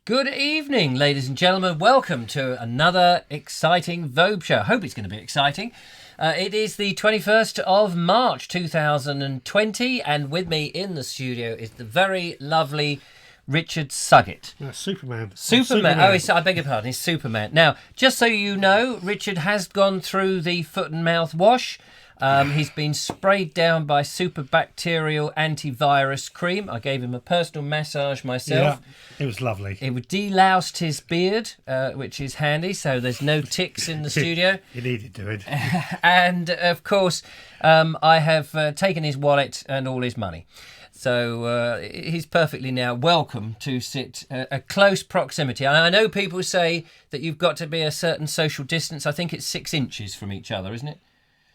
Good evening, ladies and gentlemen. Welcome to another exciting Vobes show. Hope it's going to be exciting. It is the 21st of March 2020, and with me in the studio is the very lovely Richard Suggett. Superman. Superman. Oh, I beg your pardon. He's Superman. Now, just so you know, Richard has gone through the foot and mouth wash. He's been sprayed down by superbacterial antivirus cream. I gave him a personal massage myself. Yeah, it was lovely. It deloused his beard, which is handy, so there's no ticks in the studio. It needed doing. And, of course, I have taken his wallet and all his money. So he's perfectly now welcome to sit a close proximity. And I know people say that you've got to be a certain social distance. I think it's 6 inches from each other, isn't it?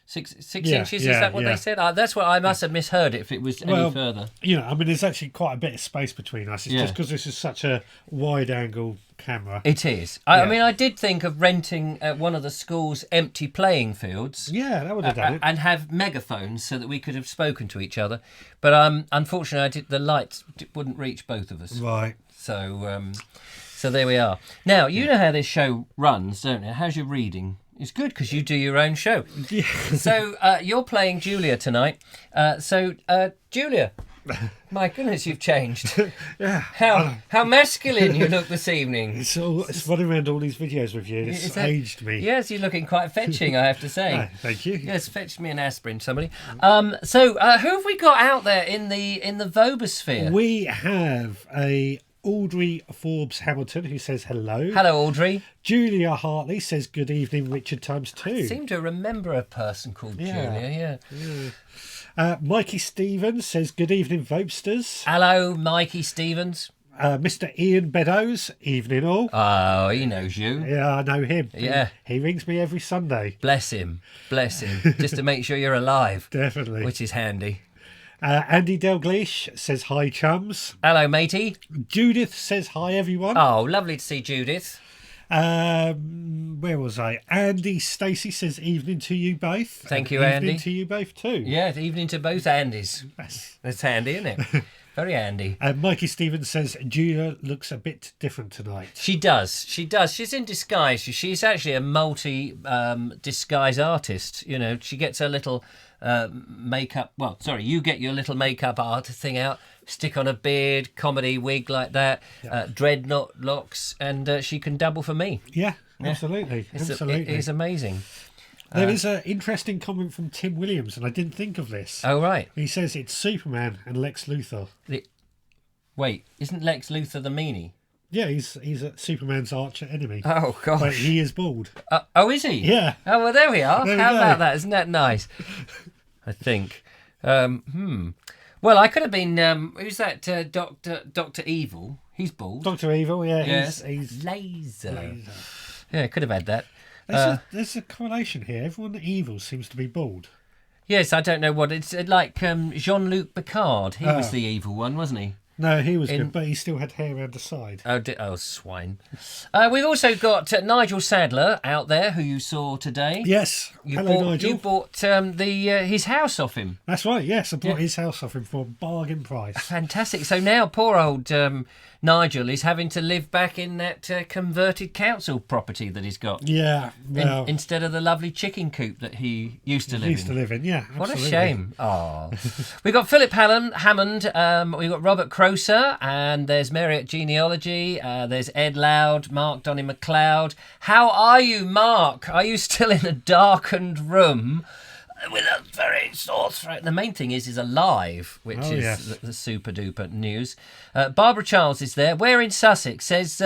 Six inches, is that what they said? That's what I must have misheard it if it was any further. There's actually quite a bit of space between us. It's just because this is such a wide-angle camera. It is. I mean, I did think of renting one of the school's empty playing fields. Yeah, that would have done it. And have megaphones so that we could have spoken to each other. But unfortunately, the lights wouldn't reach both of us. Right. So there we are. Now, you know how this show runs, don't you? How's your reading? It's good because you do your own show. Yeah. So you're playing Julia tonight. Julia, my goodness, you've changed. Yeah. How masculine you look this evening. It's running around all these videos with you. It's aged me. Yes, you're looking quite fetching, I have to say. Thank you. Yes, fetch me an aspirin, somebody. Who have we got out there in the Vobosphere? We have Audrey Forbes Hamilton, who says hello. Hello, Audrey. Julia Hartley says good evening, Richard times 2. I seem to remember a person called Julia, Mikey Stevens says good evening, Vobesters. Hello, Mikey Stevens. Mr. Ian Beddoes, evening all. Oh, he knows you. Yeah, I know him. Yeah. He rings me every Sunday. Bless him. Just to make sure you're alive. Definitely. Which is handy. Andy Dalglish says hi, chums. Hello, matey. Judith says hi, everyone. Oh, lovely to see Judith. Where was I? Andy Stacey says evening to you both. Thank you, Andy. Evening to you both too. Yeah, evening to both Andys. That's handy, isn't it? Very handy. Mikey Stevens says Julia looks a bit different tonight. She does. She's in disguise. She's actually a multi-disguise artist. You know, she gets her little makeup. Well, sorry, you get your little makeup art thing out, stick on a beard, comedy wig like that, dreadnought locks, and she can double for me. Yeah, absolutely. It is amazing. There is an interesting comment from Tim Williams, and I didn't think of this. Oh, right. He says it's Superman and Lex Luthor. Wait, isn't Lex Luthor the meanie? Yeah, he's Superman's arch enemy. Oh, gosh. But he is bald. Oh, is he? Yeah. Oh, well, there we are. There we How go. about that? Isn't that nice? I think. Well, I could have been... who's that? Dr. Evil. He's bald. Dr. Evil, yeah. Yes. He's Laser. Yeah, could have had that. There's a correlation here. Everyone evil seems to be bald. Yes, I don't know what... It's like Jean-Luc Picard. He was the evil one, wasn't he? No, he was good, but he still had hair around the side. Oh, swine. We've also got Nigel Sadler out there, who you saw today. Yes. Nigel. You bought his house off him. That's right, yes. I bought his house off him for a bargain price. Fantastic. So now poor old Nigel is having to live back in that converted council property that he's got. Yeah. Well, instead of the lovely chicken coop that he used to live in. Yeah, absolutely. What a shame. Oh. We've got Philip Hammond. We've got Robert Crozier, and there's Mary at Genealogy. There's Ed Loud, Mark Donny McLeod. How are you, Mark? Are you still in a darkened room with a very sore throat? The main thing is alive, which is the super duper news. Barbara Charles is there. We're in Sussex. Says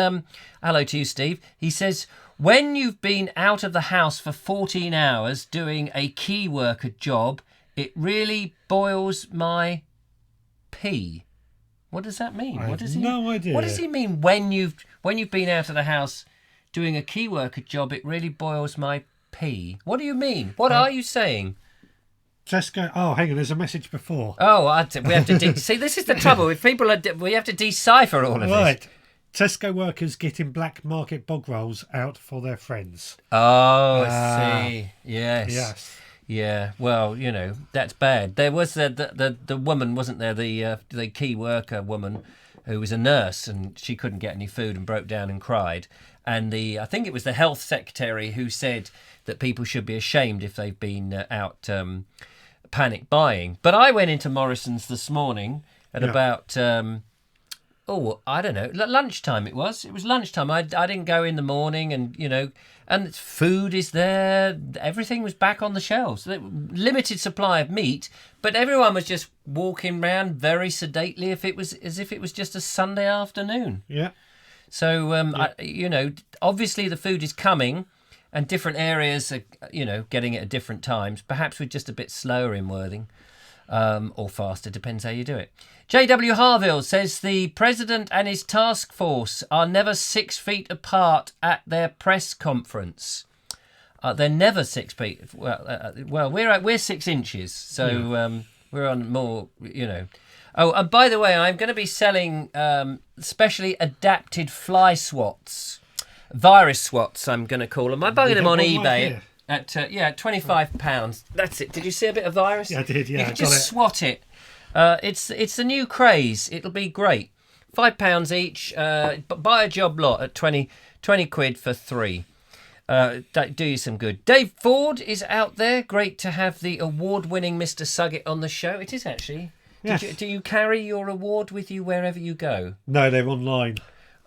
hello to you, Steve. He says, when you've been out of the house for 14 hours doing a key worker job, it really boils my pee. What does that mean? I have no idea. What does he mean when you've been out of the house doing a key worker job? It really boils my pee. What do you mean? What are you saying? Tesco. Oh, hang on. There's a message before. Oh, we have to see. This is the trouble. If people we have to decipher all of right. this. Tesco workers getting black market bog rolls out for their friends. Oh, I see. Yes. Yes. Yeah, well, you know, that's bad. There was the woman, wasn't there, the key worker woman, who was a nurse, and she couldn't get any food and broke down and cried. And I think it was the health secretary who said that people should be ashamed if they've been out panic buying. But I went into Morrison's this morning at about, I don't know, lunchtime it was. It was lunchtime. I didn't go in the morning, and food is there. Everything was back on the shelves. Limited supply of meat, but everyone was just walking around very sedately as if it was just a Sunday afternoon. Yeah. So, obviously the food is coming, and different areas are, getting it at different times. Perhaps we're just a bit slower in Worthing, or faster, depends how you do it. J.W. Harville says the president and his task force are never 6 feet apart at their press conference. They're never 6 feet. Well, we're 6 inches, so we're on more, Oh, and by the way, I'm going to be selling specially adapted fly swats, virus swats, I'm going to call them. I'm buying them on eBay at £25. That's it. Did you see a bit of virus? Yeah, I did. Yeah, you can just swat it. It's the new craze. It'll be great. £5 each. Buy a job lot at 20 quid for 3. Do you some good. Dave Ford is out there. Great to have the award-winning Mr. Suggett on the show. It is actually. Yes. Do you carry your award with you wherever you go? No, they're online.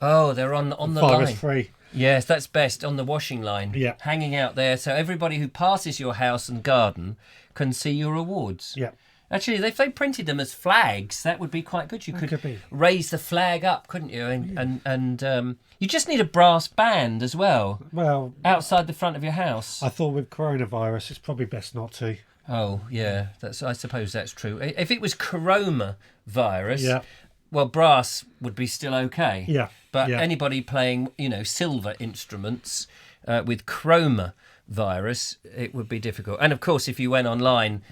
Oh, they're on the Virus line. free. Yes, that's best, on the washing line. Yeah. Hanging out there, so everybody who passes your house and garden can see your awards. Yeah. Actually, if they printed them as flags, that would be quite good. You could raise the flag up, couldn't you? And you just need a brass band as well. Well, outside the front of your house. I thought with coronavirus, it's probably best not to. Oh yeah, I suppose that's true. If it was corona virus, well, brass would be still okay. Yeah. But anybody playing, silver instruments with chroma virus, it would be difficult. And of course, if you went online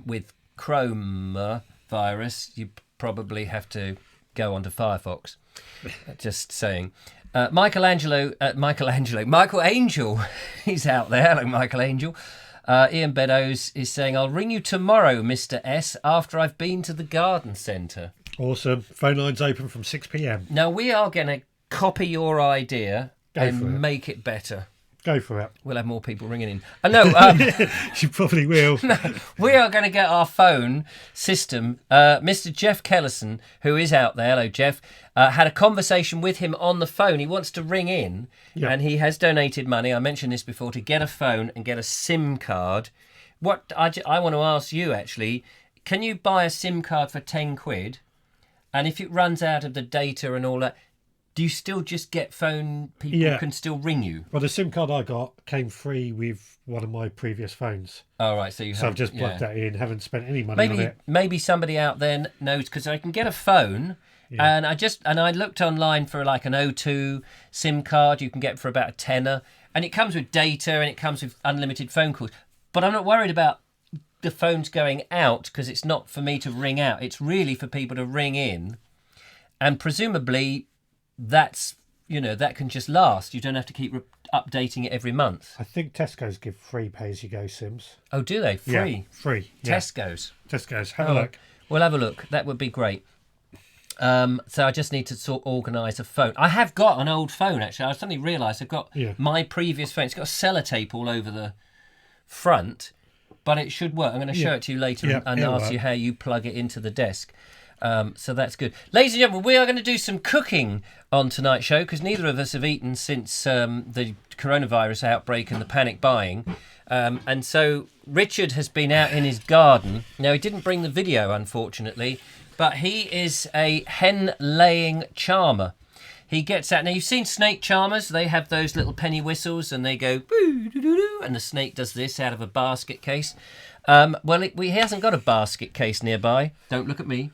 with chroma virus, you probably have to go onto Firefox. Just saying. Michael Angel, he's out there. Hello, Michael Angel. Ian Beddoes is saying, I'll ring you tomorrow, Mr. S, after I've been to the garden centre. Awesome. Phone lines open from 6 p.m. Now, we are going to copy your idea and make it better. Go for it. We'll have more people ringing in. No, you probably will. No, we are going to get our phone system. Mr. Jeff Kellison, who is out there, hello Jeff, had a conversation with him on the phone. He wants to ring in, and he has donated money, I mentioned this before, to get a phone and get a SIM card. What I want to ask you, actually, can you buy a SIM card for 10 quid? And if it runs out of the data and all that, do you still just get phone people can still ring you? Well, the SIM card I got came free with one of my previous phones. Oh, right. So I've just plugged that in, haven't spent any money on it. Maybe somebody out there knows, because I can get a phone, and I looked online for like an O2 SIM card you can get for about a tenner, and it comes with data and it comes with unlimited phone calls. But I'm not worried about the phones going out, because it's not for me to ring out. It's really for people to ring in, and presumably that's that can just last. You don't have to keep updating it every month. I think Tesco's give free pay-as-you-go SIMs. Oh, do they? Free? Yeah, free. Yeah. Tesco's. Have a look. We'll have a look. That would be great. So I just need to organise a phone. I have got an old phone, actually. I suddenly realised I've got my previous phone. It's got a sellotape all over the front, but it should work. I'm going to show it to you later and ask you how you plug it into the desk. So that's good. Ladies and gentlemen, we are going to do some cooking on tonight's show, because neither of us have eaten since the coronavirus outbreak and the panic buying. And so Richard has been out in his garden. Now, he didn't bring the video, unfortunately, but he is a hen-laying charmer. He gets out. Now, you've seen snake charmers. They have those little penny whistles, and they go, boo-doo-doo-doo, and the snake does this out of a basket case. He hasn't got a basket case nearby. Don't look at me.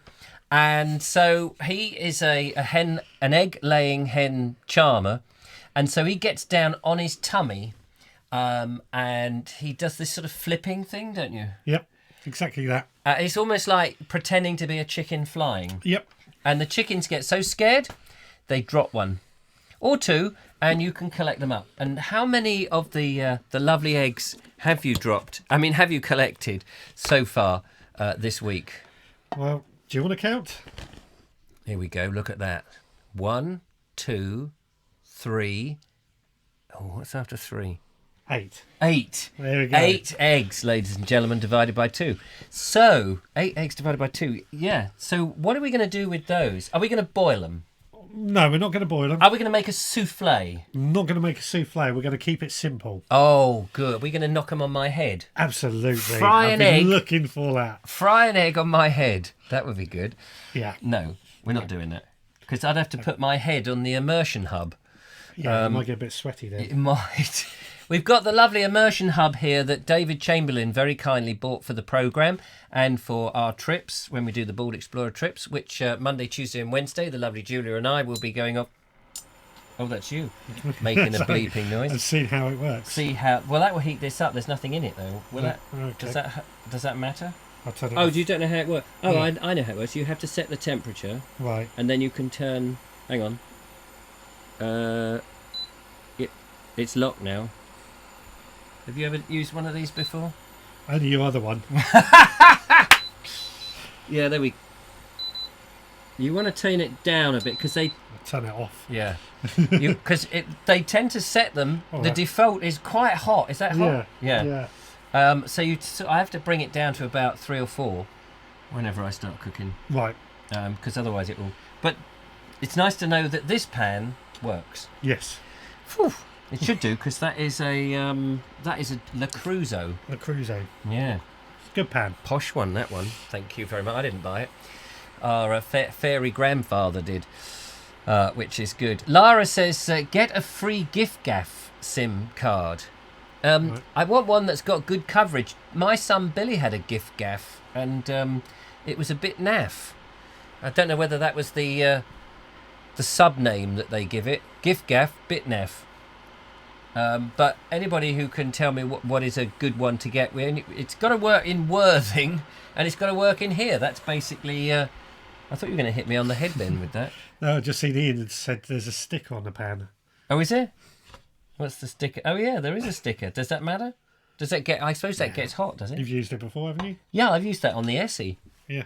And so he is an egg-laying hen charmer. And so he gets down on his tummy, and he does this sort of flipping thing, don't you? Yep, exactly that. It's almost like pretending to be a chicken flying. Yep. And the chickens get so scared, they drop one or two, and you can collect them up. And how many of the lovely eggs have you dropped? Have you collected so far this week? Well, do you want to count? Here we go. Look at that. 1, 2, 3. Oh, what's after 3? 8. 8. There we go. 8 eggs, ladies and gentlemen, divided by 2. So, 8 eggs divided by 2. Yeah. So, what are we going to do with those? Are we going to boil them? No, we're not going to boil them. Are we going to make a souffle? Not going to make a souffle. We're going to keep it simple. Oh, good. We're going to knock them on my head. Absolutely. Fry an egg. Looking for that. Fry an egg on my head. That would be good. Yeah. No, we're not doing that. Because I'd have to put my head on the immersion hub. Yeah, it might get a bit sweaty then. It might. We've got the lovely immersion hub here that David Chamberlain very kindly bought for the programme and for our trips, when we do the Bald Explorer trips, which Monday, Tuesday and Wednesday, the lovely Julia and I will be going off. Oh, that's you, making a bleeping noise. And see how it works. See how... Well, that will heat this up. There's nothing in it, though. Will that? Okay. Does that matter? I'll turn it Oh, off. you don't know how it works? Oh, Yeah. I know how it works. You have to set the temperature. Right. And then you can turn... Hang on. It's locked now. Have you ever used one of these before? Only your other one. Yeah, there we... You want to turn it down a bit because they... I'll turn it off. Yeah. Because they tend to set them... All the right. default is quite hot. Is that hot? Yeah. So I have to bring it down to about 3 or 4 whenever I start cooking. Right. Because otherwise it will... But it's nice to know that this pan works. Yes. Phew. It should do, because that is a Le Cruzo. The Crozier. Yeah. Good pan. Posh one, that one. Thank you very much. I didn't buy it. Our fairy grandfather did, which is good. Lara says, get a free gift gaff SIM card. Right. I want one that's got good coverage. My son Billy had a gift gaff, and it was a bit naff. I don't know whether that was the sub name that they give it. Gift gaff, bit naff. But anybody who can tell me what is a good one to get, it's got to work in Worthing and it's got to work in here. That's basically... I thought you were going to hit me on the head then with that. No, I just seen Ian and said there's a sticker on the pan. Oh, is there? What's the sticker? Oh, yeah, there is a sticker. Does that matter? Does that get... I suppose that gets hot, does it? You've used it before, haven't you? Yeah, I've used that on the Essie. Yeah.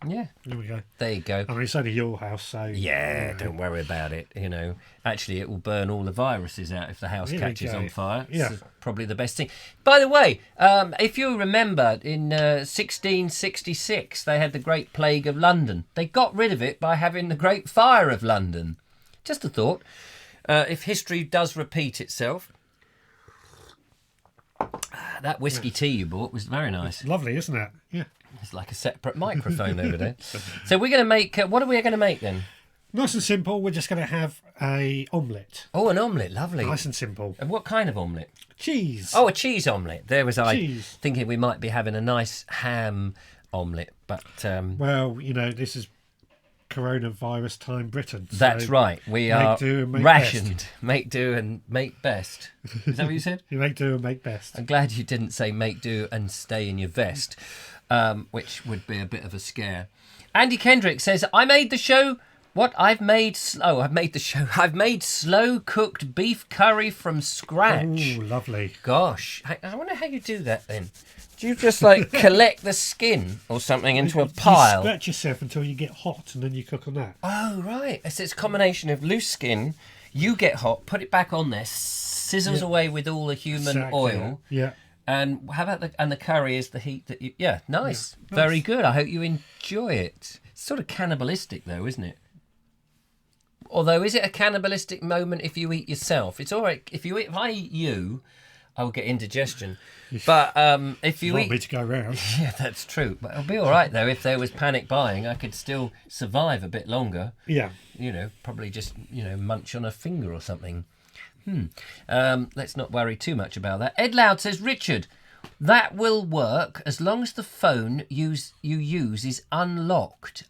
Yeah. There we go. There you go. I mean, it's only your house, so... Yeah, don't worry about it, Actually, it will burn all the viruses out if the house There we catches go. on fire. Yeah. It's probably the best thing. By the way, if you remember, in 1666, they had the Great Plague of London. They got rid of it by having the Great Fire of London. Just a thought. If history does repeat itself... That whiskey tea you bought was very nice. It's lovely, isn't it? Yeah. It's like a separate microphone over there. So we're going to make... what are we going to make then? Nice and simple. We're just going to have a omelette. Oh, an omelette. Lovely. Nice and simple. And what kind of omelette? Cheese. Oh, a cheese omelette. There was I Cheese. thinking we might be having a nice ham omelette, but... Well, this is coronavirus time Britain. So that's right. We are do and make rationed. best. Make do and make best. Is that what you said? You make do and make best. I'm glad you didn't say make do and stay in your vest, which would be a bit of a scare. Andy Kendrick says, I made the show... What? I've made slow cooked beef curry from scratch. Oh, lovely. Gosh, I wonder how you do that then. Do you just collect the skin or something into a pile? You scratch yourself until you get hot and then you cook on that. Oh, right. So it's a combination of loose skin, you get hot, put it back on there, sizzles away with all the human oil. Yeah. And how about the curry is the heat that you... Yeah, nice. Yeah, Very nice. good. I hope you enjoy it. It's sort of cannibalistic though, isn't it? Although, is it a cannibalistic moment if you eat yourself? It's all right. If I eat you, I will get indigestion. But if you Want eat... me to go round. Yeah, that's true. But it'll be all right, though. If there was panic buying, I could still survive a bit longer. Yeah. Probably just, munch on a finger or something. Let's not worry too much about that. Ed Loud says, Richard, that will work as long as the phone you use is unlocked.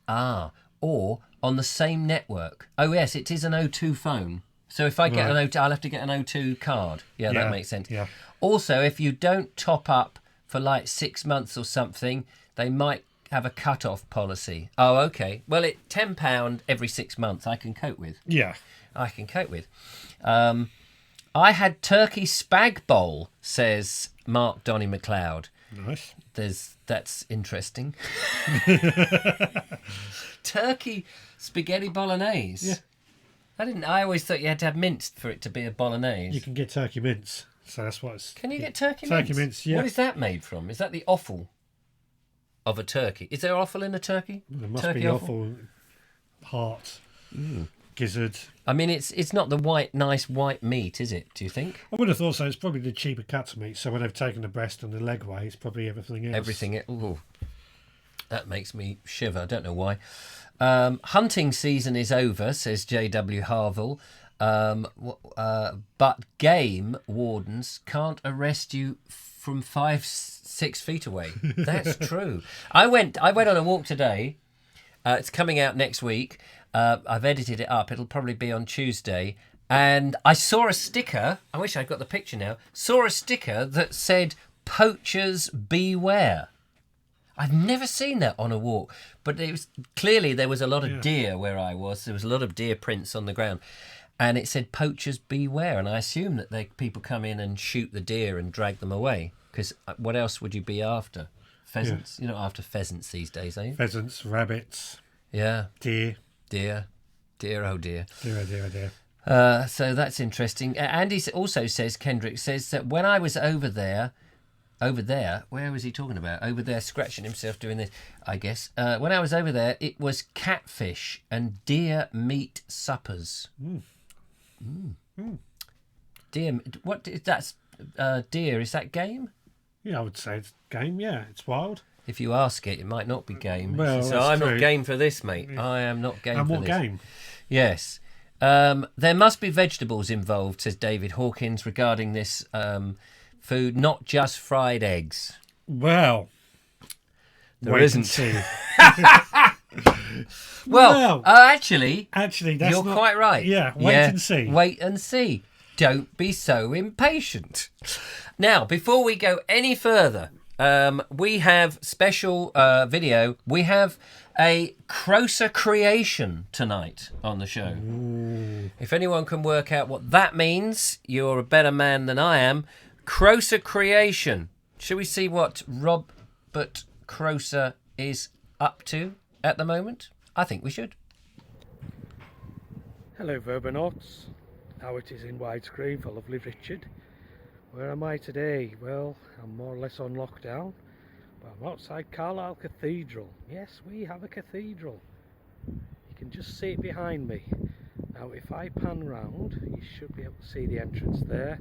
Or on the same network. Oh, yes, it is an O2 phone. So if I get an O2, I'll have to get an O2 card. Yeah, that makes sense. Yeah. Also, if you don't top up for 6 months or something, they might have a cut-off policy. Oh, okay. Well, £10 every 6 months I can cope with. Yeah. I can cope with. I had turkey spag bowl, says Mark Donny McLeod. Nice. That's interesting. Turkey spaghetti bolognese. Yeah. I always thought you had to have mince for it to be a bolognese. You can get turkey mince, so that's what it's... Can you get turkey mince? Turkey mince, yeah. What is that made from? Is that the offal of a turkey? Is there offal in a turkey? There must turkey be offal, heart, gizzard. I mean, it's not the nice white meat, is it, do you think? I would have thought so. It's probably the cheaper cat's meat, so when they've taken the breast and the leg away, it's probably everything else. Ooh, that makes me shiver. I don't know why. Hunting season is over, says J.W. Harville, but game wardens can't arrest you from 5-6 feet away. That's true. I went on a walk today. It's coming out next week. I've edited it up. It'll probably be on Tuesday. And I saw a sticker. I wish I'd got the picture now. Saw a sticker that said, "Poachers beware." I've never seen that on a walk, but it was clearly there was a lot of deer where I was. There was a lot of deer prints on the ground, and it said "Poachers beware." And I assume that people come in and shoot the deer and drag them away. Because what else would you be after? Pheasants? Yeah. You're not after pheasants these days, are you? Pheasants, rabbits. Yeah. Deer. Deer, oh dear. Deer. So that's interesting. Andy also says, Kendrick says that when I was over there, where was he talking about? Over there, scratching himself doing this, I guess. When I was over there, it was catfish and deer meat suppers. Deer, what is that? Deer, is that game? Yeah, I would say it's game, yeah. It's wild. If you ask it might not be game. Well, so I'm not game for this, mate. Yeah. I am not game for this. And what game? Yes. There must be vegetables involved, says David Hawkins, regarding this food, not just fried eggs. Well, there isn't. Actually, that's you're quite right. Yeah, wait and see. Wait and see. Don't be so impatient. Now, before we go any further, we have special video. We have a Crozier creation tonight on the show. Ooh. If anyone can work out what that means, you're a better man than I am. Crozier creation. Shall we see what Robert Crozier is up to at the moment? I think we should. Hello, Verbonauts. Now it is in widescreen for lovely Richard. Where am I today? Well, I'm more or less on lockdown, but I'm outside Carlisle Cathedral. Yes, we have a cathedral. You can just see it behind me. Now, if I pan round, you should be able to see the entrance there.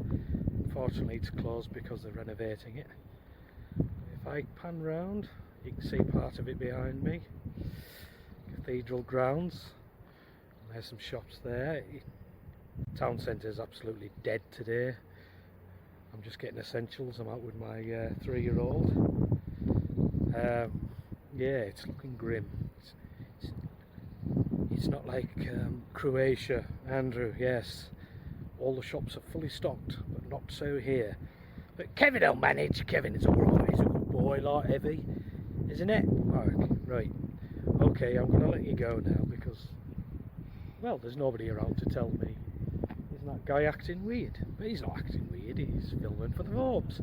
Unfortunately, it's closed because they're renovating it. If I pan round, you can see part of it behind me. Cathedral grounds. There's some shops there. Town centre is absolutely dead today. I'm just getting essentials. I'm out with my 3-year-old. Yeah, it's looking grim. It's not like Croatia, Andrew. Yes, all the shops are fully stocked, but not so here. But Kevin will manage. Kevin is alright. He's a good boy, like heavy, isn't it? Right. Okay, I'm going to let you go now because, well, there's nobody around to tell me. That guy acting weird, but he's not acting weird, he's filming for the Vobes.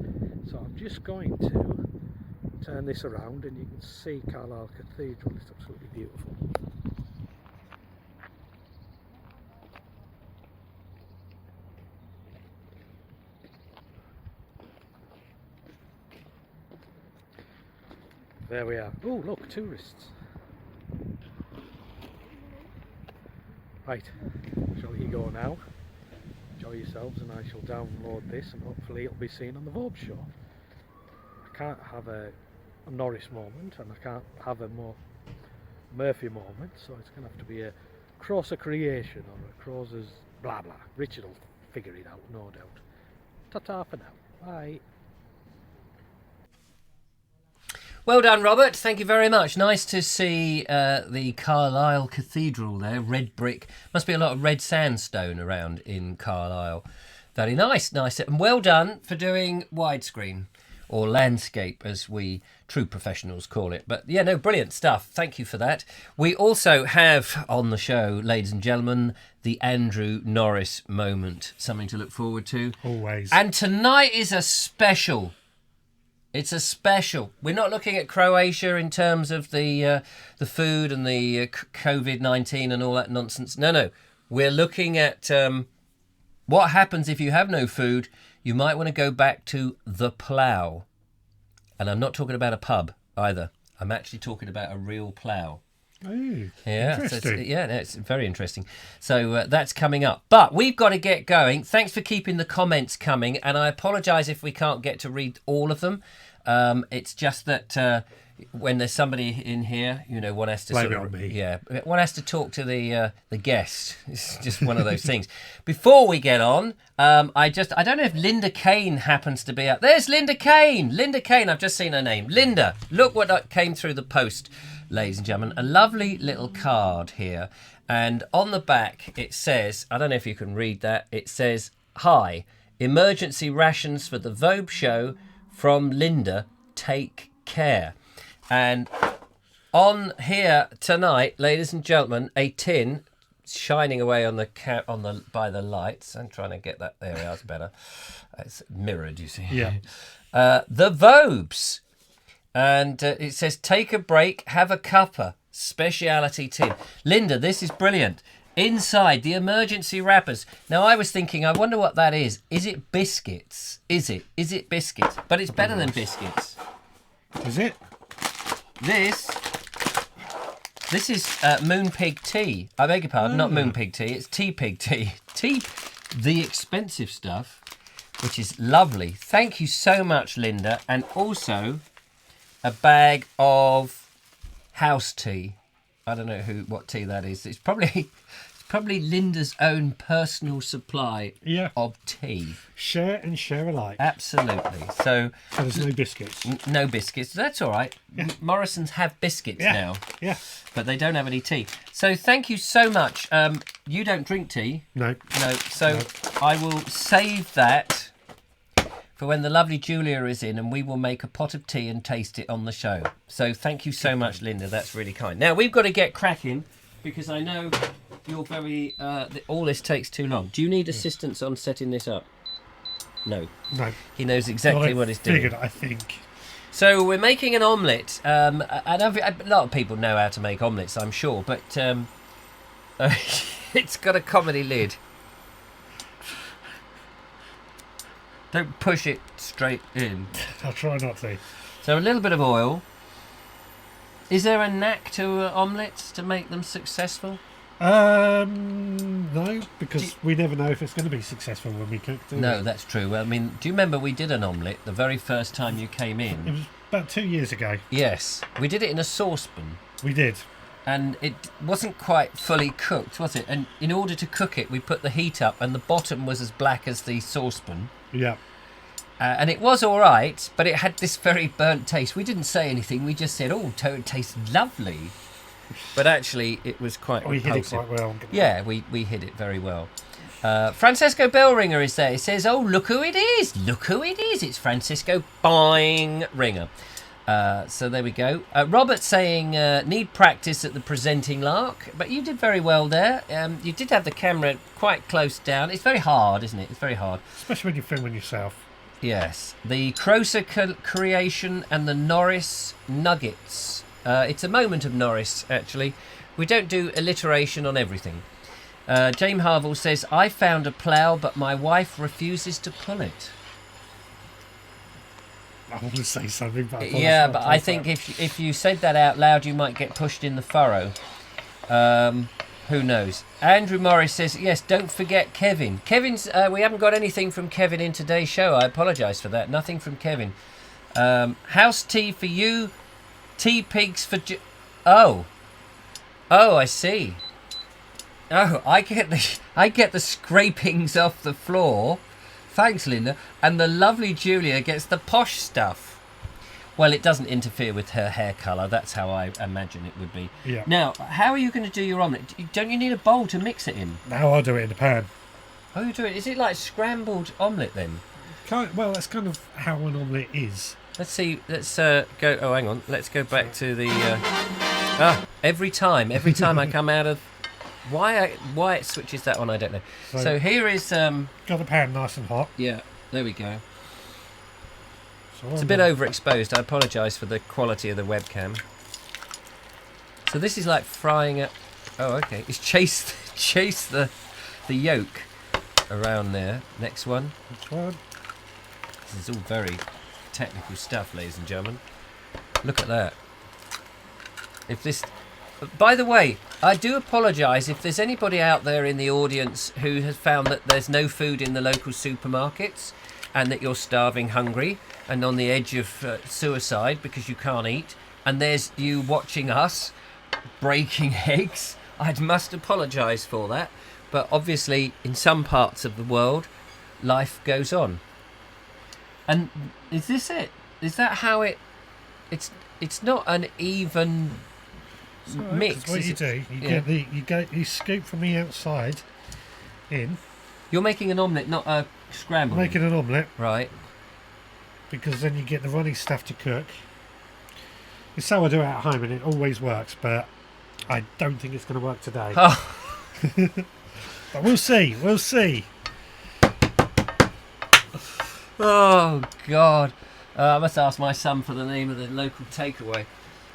So I'm just going to turn this around and you can see Carlisle Cathedral. It's absolutely beautiful. There we are. Oh look, tourists. Right, shall we go now? Enjoy yourselves, and I shall download this and hopefully it'll be seen on the Vobes show. I can't have a Norris moment and I can't have a more Murphy moment, so it's going to have to be a Crozier creation or a Crozier's blah blah. Richard will figure it out, no doubt. Ta-ta for now. Bye. Well done, Robert. Thank you very much. Nice to see the Carlisle Cathedral there. Red brick. Must be a lot of red sandstone around in Carlisle. Very nice. And well done for doing widescreen, or landscape as we true professionals call it. But yeah, no, brilliant stuff. Thank you for that. We also have on the show, ladies and gentlemen, the Andrew Norris moment. Something to look forward to. Always. And tonight is a special. It's a special. We're not looking at Croatia in terms of the food and the COVID-19 and all that nonsense. No. We're looking at what happens if you have no food. You might want to go back to the plough. And I'm not talking about a pub either. I'm actually talking about a real plough. Oh, yeah, interesting. It's very interesting. So that's coming up. But we've got to get going. Thanks for keeping the comments coming. And I apologise if we can't get to read all of them. It's just that when there's somebody in here, one has to blame it on me. Yeah, one has to talk to the guest. It's just one of those things. Before we get on, I don't know if Linda Kane happens to be out. There's Linda Kane. Linda Kane. I've just seen her name. Linda, look what came through the post, ladies and gentlemen. A lovely little card here, and on the back it says, I don't know if you can read that. It says, "Hi, emergency rations for the Vobes show from Linda. Take care." And on here tonight, ladies and gentlemen, a tin shining away on the by the lights. I'm trying to get that there. That's better. It's mirrored, you see. Yeah. The Vobes, and it says, "Take a break, have a cuppa." Speciality tin. Linda, this is brilliant. Inside the emergency wrappers. Now I was thinking, I wonder what that is. Is it biscuits? Is it biscuits? But it's better than biscuits. Is it? This is Moonpig tea. I beg your pardon, not Moonpig tea. It's Tea Pig tea. The expensive stuff, which is lovely. Thank you so much, Linda. And also a bag of house tea. I don't know what tea that is. It's probably Linda's own personal supply of tea. Share and share alike. Absolutely. So there's no biscuits. No biscuits. That's all right. Yeah. Morrison's have biscuits now. Yeah. But they don't have any tea. So thank you so much. You don't drink tea? No. No. So I will save that for when the lovely Julia is in, and we will make a pot of tea and taste it on the show. So thank you so much, Linda. That's really kind. Now we've got to get cracking, because I know you're very... all this takes too long. Do you need assistance on setting this up? No. He knows exactly what he's doing. I think. So we're making an omelette. And a lot of people know how to make omelettes, I'm sure. But it's got a comedy lid. Don't push it straight in. I'll try not to. So a little bit of oil. Is there a knack to omelettes to make them successful? No, because we never know if it's going to be successful when we cook. No, that's true. Well, I mean, do you remember we did an omelette the very first time you came in? It was about 2 years ago. Yes, we did it in a saucepan. We did. And it wasn't quite fully cooked, was it? And in order to cook it, we put the heat up, and the bottom was as black as the saucepan. Yeah. And it was all right, but it had this very burnt taste. We didn't say anything. We just said, "Oh, it tastes lovely." But actually, it was quite repulsive. We hid it quite well. Yeah, we hid it very well. Francesco Bellringer is there. He says, "Oh, look who it is. Look who it is. It's Francisco Boing Ringer." So there we go. Robert's saying, "Need practice at the presenting lark." But you did very well there. You did have the camera quite close down. It's very hard, isn't it? It's very hard. Especially when you're filming yourself. Yes. The Crozier creation and the Norris nuggets. It's a moment of Norris, actually. We don't do alliteration on everything. James Harville says, "I found a plough, but my wife refuses to pull it." I want to say something, but yeah, but I think if you said that out loud, you might get pushed in the furrow. Who knows? Andrew Norris says, "Yes, don't forget Kevin." Kevin's. We haven't got anything from Kevin in today's show. I apologise for that. Nothing from Kevin. House tea for you. Tea pigs for. Oh, I see. Oh, I get the scrapings off the floor. Thanks, Linda. And the lovely Julia gets the posh stuff. Well, it doesn't interfere with her hair colour. That's how I imagine it would be. Yeah. Now, how are you going to do your omelette? Don't you need a bowl to mix it in? Now I'll do it in the pan. Oh, you do it? Is it like scrambled omelette then? Well, that's kind of how an omelette is. Let's see. Let's go. Oh, hang on. Let's go back to the. Every time I come out of. Why it switches that on, I don't know. So here is. Got the pan nice and hot. Yeah. There we go. So It's a bit overexposed. I apologise for the quality of the webcam. So this is like frying it. Oh, okay. It's chase the yolk around there. Next one. Which one? This is all very technical stuff, ladies and gentlemen. Look at that. If this... By the way, I do apologise if there's anybody out there in the audience who has found that there's no food in the local supermarkets and that you're starving hungry and on the edge of suicide because you can't eat, and there's you watching us breaking eggs. I must apologise for that, but obviously in some parts of the world life goes on. And is this it? Is that how it's not an even mix? What you do, you scoop from the outside in. You're making an omelette, not a scramble. Making an omelette, right? Because then you get the runny stuff to cook. It's how I do it at home, and it always works. But I don't think it's going to work today. Oh. But we'll see. We'll see. Oh God! I must ask my son for the name of the local takeaway.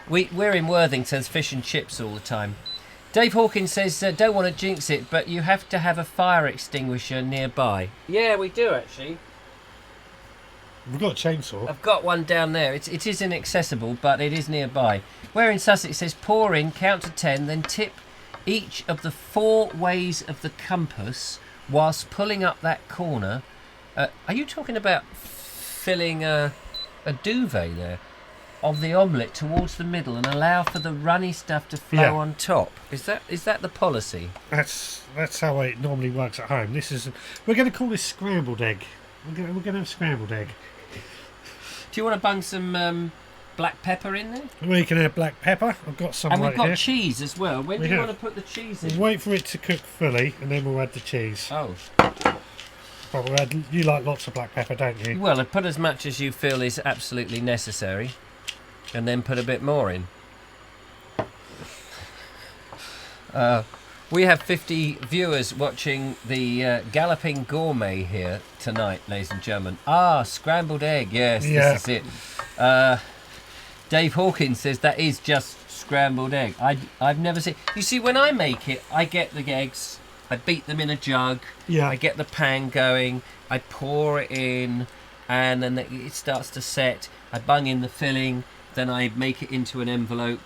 We're in Worthington's fish and chips all the time. Dave Hawkins says, don't want to jinx it, but you have to have a fire extinguisher nearby. Yeah, we do actually. We've got a chainsaw. I've got one down there. It is inaccessible, but it is nearby. Where in Sussex says, pour in, count to 10, then tip each of the 4 ways of the compass whilst pulling up that corner. Are you talking about filling a duvet there of the omelette towards the middle and allow for the runny stuff to flow on top? Is that the policy? That's how it normally works at home. We're going to call this scrambled egg. We're going to have scrambled egg. Do you want to bung some black pepper in there? We can have black pepper. I've got some and right we've got here. cheese as well. When do you want to put the cheese in? We'll wait for it to cook fully, and then we'll add the cheese. Oh. But you like lots of black pepper, don't you? Well, put as much as you feel is absolutely necessary, and then put a bit more in. We have 50 viewers watching the Galloping Gourmet here tonight, ladies and gentlemen. Scrambled egg, yes, This is it. Dave Hawkins says that is just scrambled egg. I've never seen... You see, when I make it, I get the eggs, I beat them in a jug, I get the pan going, I pour it in, and then it starts to set. I bung in the filling, then I make it into an envelope.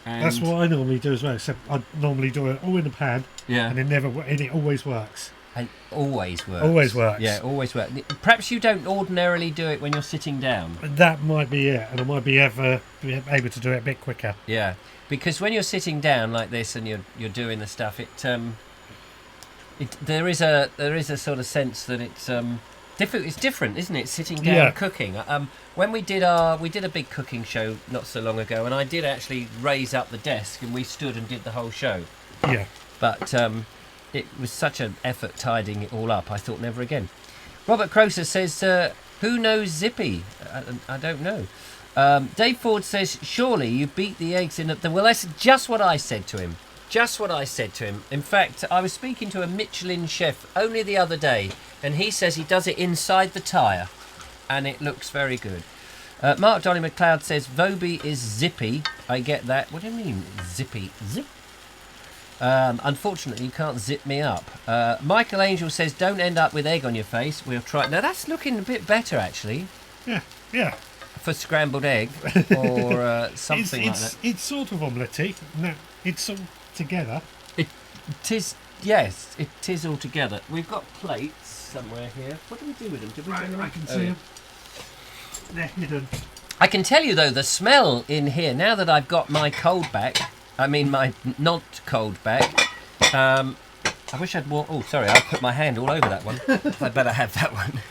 And that's what I normally do as well, except I normally do it all in the pan, and it always works. And always works. Always works. Yeah, always works. Perhaps you don't ordinarily do it when you're sitting down. That might be it, and I might be able to do it a bit quicker. Yeah, because when you're sitting down like this and you're doing the stuff, there is a sort of sense that it's different, isn't it? Sitting down cooking. When we did a big cooking show not so long ago, and I did actually raise up the desk and we stood and did the whole show. Yeah. But it was such an effort tidying it all up. I thought never again. Robert Crozier says, "Who knows Zippy?" I don't know. Dave Ford says, "Surely you beat the eggs in at the..." Well, that's just what I said to him. Just what I said to him. In fact, I was speaking to a Michelin chef only the other day, and he says he does it inside the tyre, and it looks very good. Mark Donny McLeod says, Vobes is zippy. I get that. What do you mean, zippy? Zip? Unfortunately, you can't zip me up. Michael Angel says, don't end up with egg on your face. We'll try. Now, that's looking a bit better, actually. Yeah. For scrambled egg or something like that. It's sort of omelette-y. No, it's all together. It is, yes, it is all together. We've got plates somewhere here. What do we do with them? Did we bring them? I can see them. They're hidden. I can tell you, though, the smell in here, now that I've got my cold back, I mean my not cold back, I wish I'd worn... Oh, sorry, I put my hand all over that one. I'd better have that one.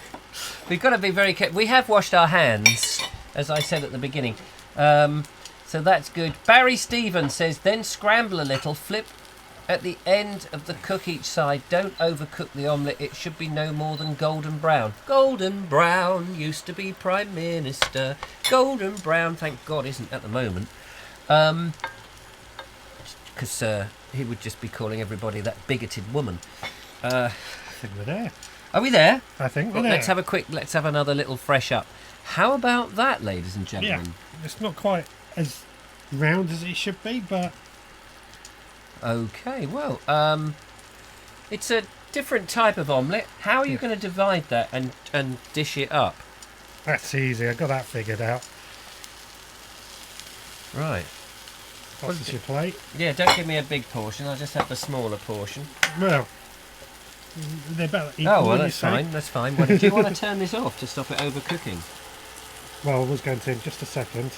We've got to be very careful. We have washed our hands, as I said at the beginning. So that's good. Barry Stevens says, then scramble a little, flip at the end of the cook each side. Don't overcook the omelette. It should be no more than golden brown. Golden Brown used to be Prime Minister. Golden Brown, thank God, isn't at the moment. Because he would just be calling everybody that bigoted woman. I think we're there. Are we there? I think we're there. Let's have another little fresh up. How about that, ladies and Yeah, gentlemen? it's not quite as round as it should be, but Okay, well, it's a different type of omelette. How are you going to divide that and dish it up? that's easy. I got that figured out. Right. What's your plate? Yeah, don't give me a big portion. I'll just have the smaller portion. Well, they're about equal. Oh, well, wouldn't you that's say? fine. That's fine. Well, do you want to turn this off to stop it overcooking? Well, I was going to in just a second.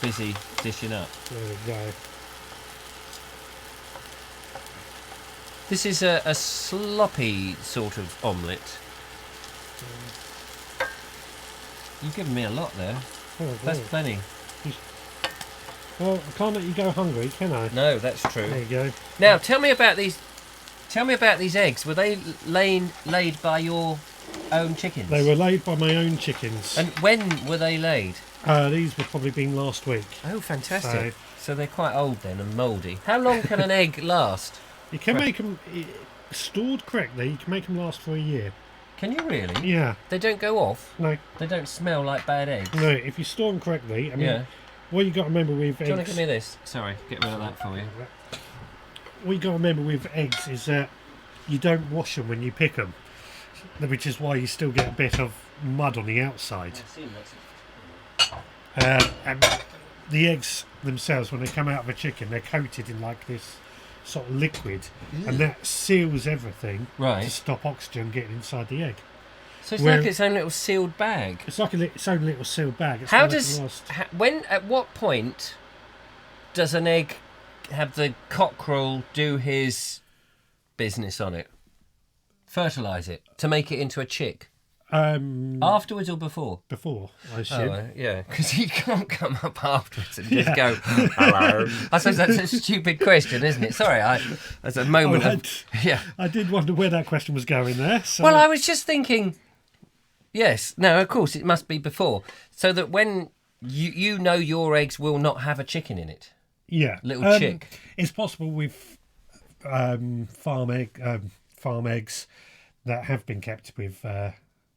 Busy dishing up. There we go. This is a sloppy sort of omelette. You've given me a lot there. Oh, That's boy. plenty. Well, I can't let you go hungry, can I? No, that's There true. you go. Now, tell me about these. Tell me about these eggs. Were they laid by your own chickens? They were laid by my own chickens. And when were they laid? These would probably been last week. Oh, fantastic. So they're quite old then and mouldy. How long can an egg last? You can make them stored correctly. You can make them last for a year. Can you really? Yeah. They don't go off? No. They don't smell like bad eggs? No. If you store them correctly, I mean, Yeah. what you got to remember with Do you want eggs. to give me this? Sorry, get rid of that for you. What you got to remember with eggs is that you don't wash them when you pick them, which is why you still get a bit of mud on the outside. And the eggs themselves, when they come out of a chicken, they're coated in like this sort of liquid, and that seals everything to Right. stop oxygen getting inside the egg. So it's Well- like its own little sealed bag. It's like its own little sealed bag. It's How why they does can last. at what point does an egg have the cockerel do his business on it? Fertilise it to make it into a chick. Afterwards or before? Before, I assume. Yeah, because he can't come up afterwards and just go, hello. I suppose that's a stupid question, isn't it? Sorry, there's a moment yeah. I did wonder where that question was going there. So. Well, I was just thinking, yes, no, of course, it must be before. So that when you know your eggs will not have a chicken in it. Yeah, Little chick. It's possible with farm eggs that have been kept with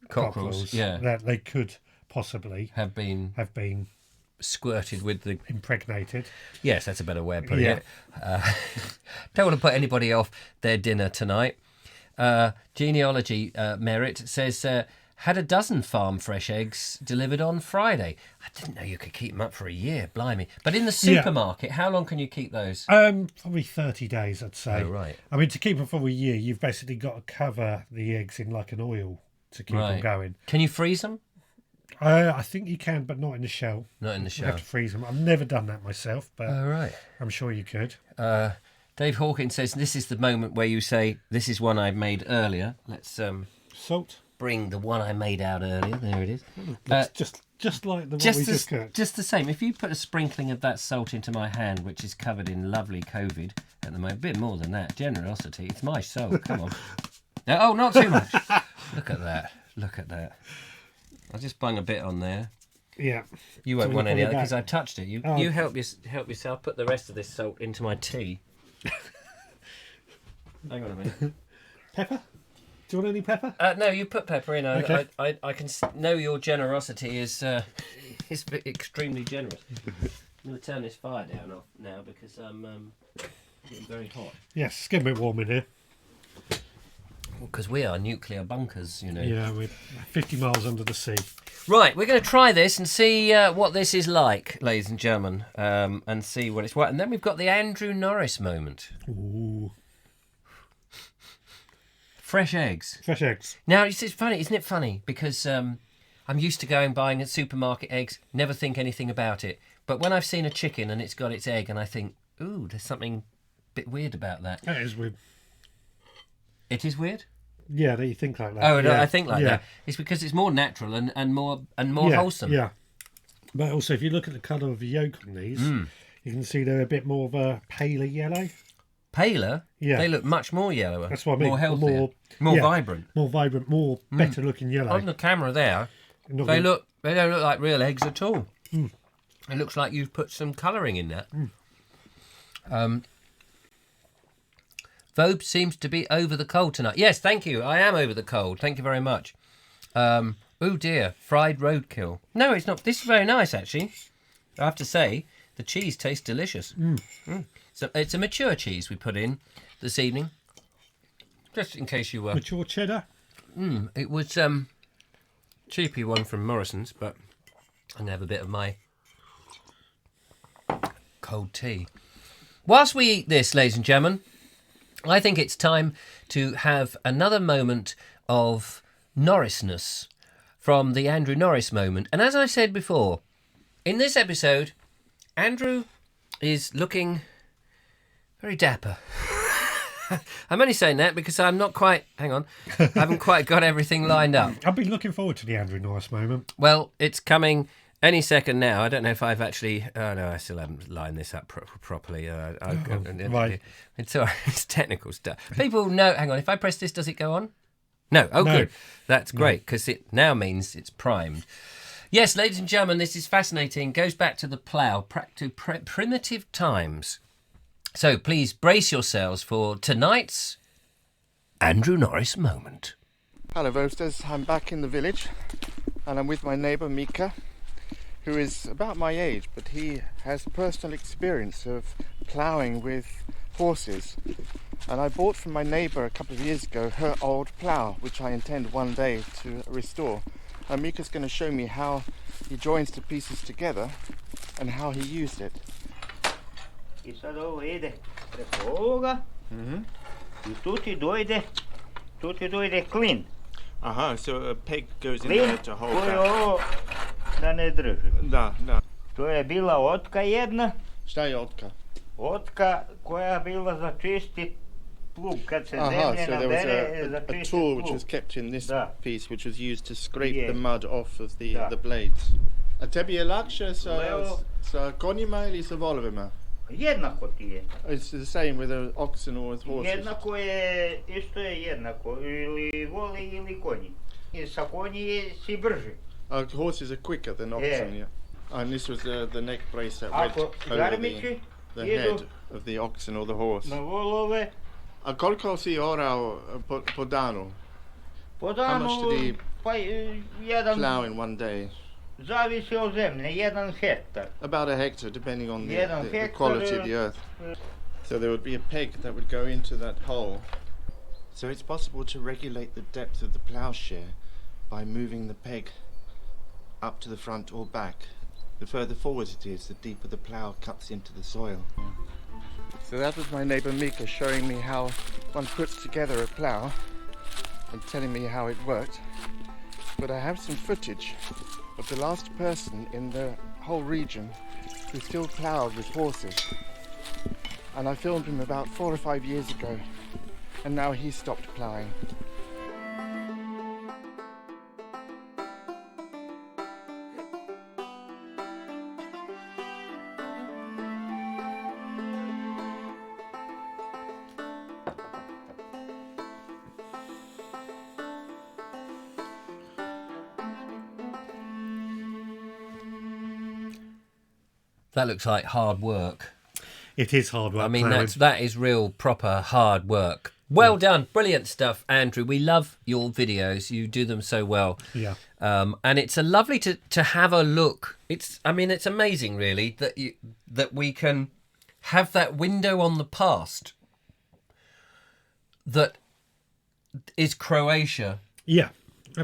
cockerels. Yeah. That they could possibly Have been squirted with the... impregnated. Yes, that's a better way of putting Yeah. it. Don't want to put anybody off their dinner tonight. Genealogy Merit says, had a dozen farm fresh eggs delivered on Friday. I didn't know you could keep them up for a year, blimey. But in the supermarket, how long can you keep those? Probably 30 days, I'd say. Oh, right. I mean, to keep them for a year, you've basically got to cover the eggs in like an oil to keep them going. Can you freeze them? I think you can, but not in the shell. Not in the You shell. have to freeze them. I've never done that myself, but Oh, right. I'm sure you could. Dave Hawkins says, this is the moment where you say, this is one I made earlier. Let's Salt. bring the one I made out earlier. There it is. Looks just like the one we just cooked. Just the same. If you put a sprinkling of that salt into my hand, which is covered in lovely COVID at the moment, a bit more than that, generosity. It's my salt. Come on. No, oh, not too much. Look at that. Look at that. I just bung a bit on there. Yeah. You won't So want we'll any put other it because back. I touched it. You Oh. you help yourself. Put the rest of this salt into my tea. Hang on a minute. Pepper? Do you want any pepper? No, you put pepper in. Okay. I can know your generosity is extremely generous. I'm going to turn this fire down off now because I'm getting very hot. Yes, it's getting a bit warm in here. Because we are nuclear bunkers, you know. Yeah, we're 50 miles under the sea. Right, we're going to try this and see what this is like, ladies and gentlemen, and see what it's what. And then we've got the Andrew Norris moment. Ooh. Fresh eggs. Fresh eggs. Now, it's funny, isn't it funny? Because I'm used to buying at supermarket eggs, never think anything about it. But when I've seen a chicken and it's got its egg and I think, ooh, there's something a bit weird about that. That is weird. It is weird? Yeah, that you think like that. Oh, no, yeah. I think like yeah. that. It's because it's more natural and more Yeah, wholesome. Yeah. But also, if you look at the colour of the yolk on these, you can see they're a bit more of a paler yellow. Paler? Yeah. They look much more yellower. That's what I mean. More healthier. More yeah, vibrant. More vibrant, more better looking yellow. On the camera there, Not they really- don't look like real eggs at all. It looks like you've put some colouring in that. Vobes seems to be over the cold tonight. Yes, thank you. I am over the cold. Thank you very much. Oh dear, fried roadkill. No, it's not. This is very nice, actually. I have to say, the cheese tastes delicious. So it's a mature cheese we put in this evening. Just in case you were... Mature cheddar? It was cheapy one from Morrison's, but I'm going to have a bit of my cold tea. Whilst we eat this, ladies and gentlemen, I think it's time to have another moment of Norrisness from the Andrew Norris moment. And as I said before, in this episode, Andrew is looking very dapper. I'm only saying that because I'm not quite... Hang on. I haven't quite got everything lined up. I've been looking forward to the Andrew Norris moment. Well, it's coming any second now. I don't know if I've actually... Oh, no, I still haven't lined this up properly. Right. It's all right. It's technical stuff. People know... Hang on. If I press this, does it go on? No. Oh, No. good. That's great because it now means it's primed. Yes, ladies and gentlemen, this is fascinating. Goes back to the plough, to primitive times. So please brace yourselves for tonight's Andrew Norris moment. Hello Vobes, I'm back in the village and I'm with my neighbour Mika, who is about my age, but he has personal experience of ploughing with horses. And I bought from my neighbour a couple of years ago her old plough, which I intend one day to restore. And Mika's going to show me how he joins the pieces together and how he used it. I sad ovo ide preko ovoga I tu ti dojde klin. Aha, so a peg goes in Klin there to hold koji that. ovo da ne drži. Da. To je bila otka jedna, Šta je otka? otka koja bila za čistit plug, kad se Aha, zemlje so there nabere was za a čistit tool which plug. was kept in this Da. piece, which was used to scrape Yeah. the mud off of the Da. blades. A tebi je lakše Levo. sa konjima ili sa volovima? Jednako ti je. It's the same with an oxen or with horses. Jednako je, isto je jednako, ili voli ili konji. I sa konji si brži. Horses are quicker than oxen, yeah. And this was the neck brace that went Ako over garmići the idu head of the oxen or the horse. na volove, A koliko si orao po danu? po much danu, did he pa jedan, Plough in one day? zavisi od zemlje, 1 hektar. About a hectare, depending on the hectare, quality of the earth. So there would be a peg that would go into that hole. So it's possible to regulate the depth of the ploughshare by moving the peg up to the front or back. The further forward it is, the deeper the plough cuts into the soil. So that was my neighbour Mika showing me how one puts together a plough and telling me how it worked. But I have some footage of the last person in the whole region who still ploughed with horses. And I filmed him about 4 or 5 years ago, and now he's stopped ploughing. That looks like hard work. It is hard work. I mean, ploughing. that is real proper hard work. Well done. Brilliant stuff, Andrew. We love your videos. You do them so well. Yeah. And it's a lovely to have a look. It's amazing, really, that we can have that window on the past that is Croatia. Yeah.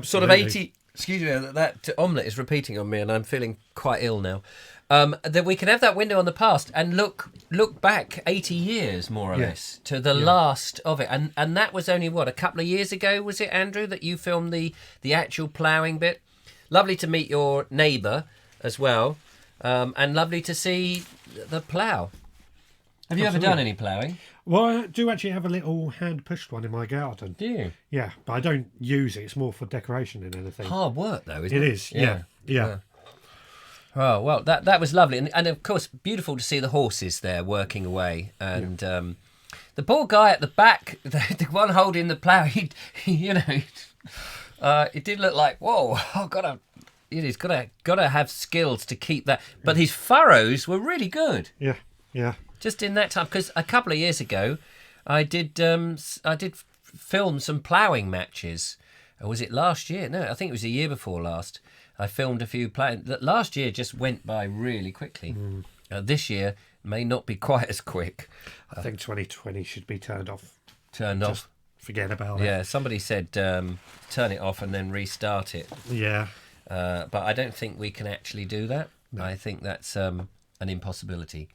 Sort of Absolutely. 80... Excuse me, that omelette is repeating on me and I'm feeling quite ill now. That we can have that window on the past and look back 80 years, more or Yeah. less, to the last of it. And that was only, what, a couple of years ago, was it, Andrew, that you filmed the actual ploughing bit? Lovely to meet your neighbour as well. And lovely to see the plough. Have you ever done any ploughing? Well, I do actually have a little hand-pushed one in my garden. Do you? Yeah, but I don't use it. It's more for decoration than anything. Hard work, though, isn't It it? is, yeah. Oh, well, that was lovely. And of course, beautiful to see the horses there working away. And the poor guy at the back, the one holding the plough, he it did look like, whoa, he's got to have skills to keep that. But his furrows were really good. Yeah. Just in that time, because a couple of years ago, I did film some ploughing matches or was it last year? No, I think it was the year before last. I filmed a few planes. Last year just went by really quickly. This year may not be quite as quick. I think 2020 should be turned off. Turned off. Forget about it. Yeah, somebody said turn it off and then restart it. Yeah. But I don't think we can actually do that. No. I think that's an impossibility.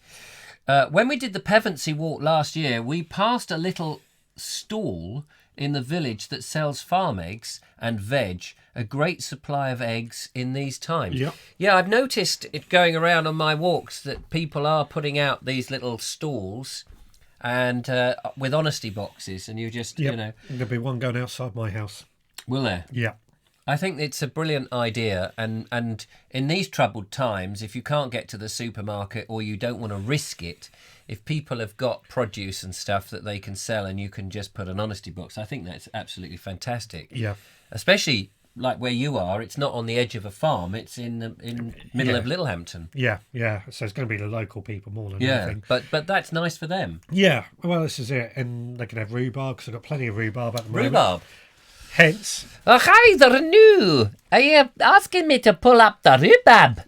When we did the Pevensey Walk last year, we passed a little stall in the village that sells farm eggs and veg, a great supply of eggs in these times. Yep. Yeah, I've noticed it going around on my walks that people are putting out these little stalls and with honesty boxes, and you just, Yep. you know... There'll be one going outside my house. Will there? Yeah. I think it's a brilliant idea, and in these troubled times, if you can't get to the supermarket or you don't want to risk it, if people have got produce and stuff that they can sell and you can just put an honesty box, I think that's absolutely fantastic. Yeah. Especially like where you are, it's not on the edge of a farm, it's in the middle Yeah. of Littlehampton. Yeah, yeah. So it's going to be the local people more than Yeah, anything. but that's nice for them. Yeah, well, this is it. And they can have rhubarb, because I've got plenty of rhubarb at the moment. Rhubarb. Hence, Oh, hi there, new. Are you asking me to pull up the rhubarb?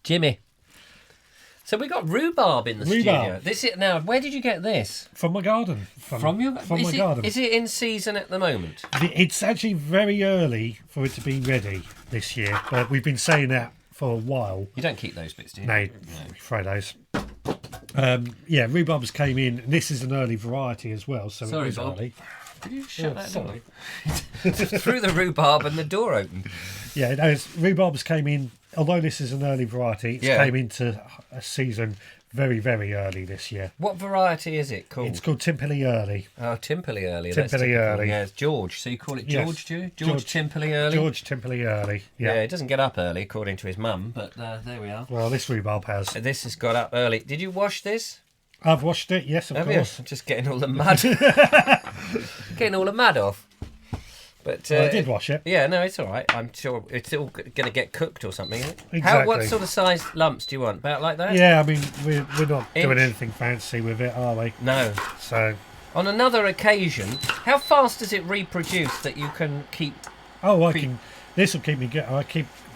Jimmy. So we got rhubarb in the studio. This is now. Where did you get this? from my garden. From your From my garden. Is it in season at the moment? It's actually very early for it to be ready this year, but we've been saying that for a while. You don't keep those bits, do you? No, throw those. Yeah, rhubarbs came in. And this is an early variety as well, so Sorry, it is Bob. early. Could you shut that door? Sorry. Through the rhubarb and the door open. Yeah, no, rhubarbs came in. Although this is an early variety, it Yeah. came into a season very, very early this year. What variety is it called? It's called Timperley Early. Oh, Timperley Early. Timperley that's typical. Early. Yeah, it's George. So you call it Yes. George, do you? George. Timperley Early. George Timperley Early. Yeah, Yeah. it doesn't get up early, according to his mum, but there we are. Well, this rhubarb has. This has got up early. Did you wash this? I've washed it. Yes, of Have course. you? Just getting all the mud. Getting all the mud off. But Well, I did wash it. Yeah, no, it's all right. I'm sure it's all going to get cooked or something, isn't it? Exactly. What sort of size lumps do you want? About like that? Yeah, I mean, we're not Inch. doing anything fancy with it, are we? No. So, On another occasion, how fast does it reproduce that you can keep? this will keep me good. I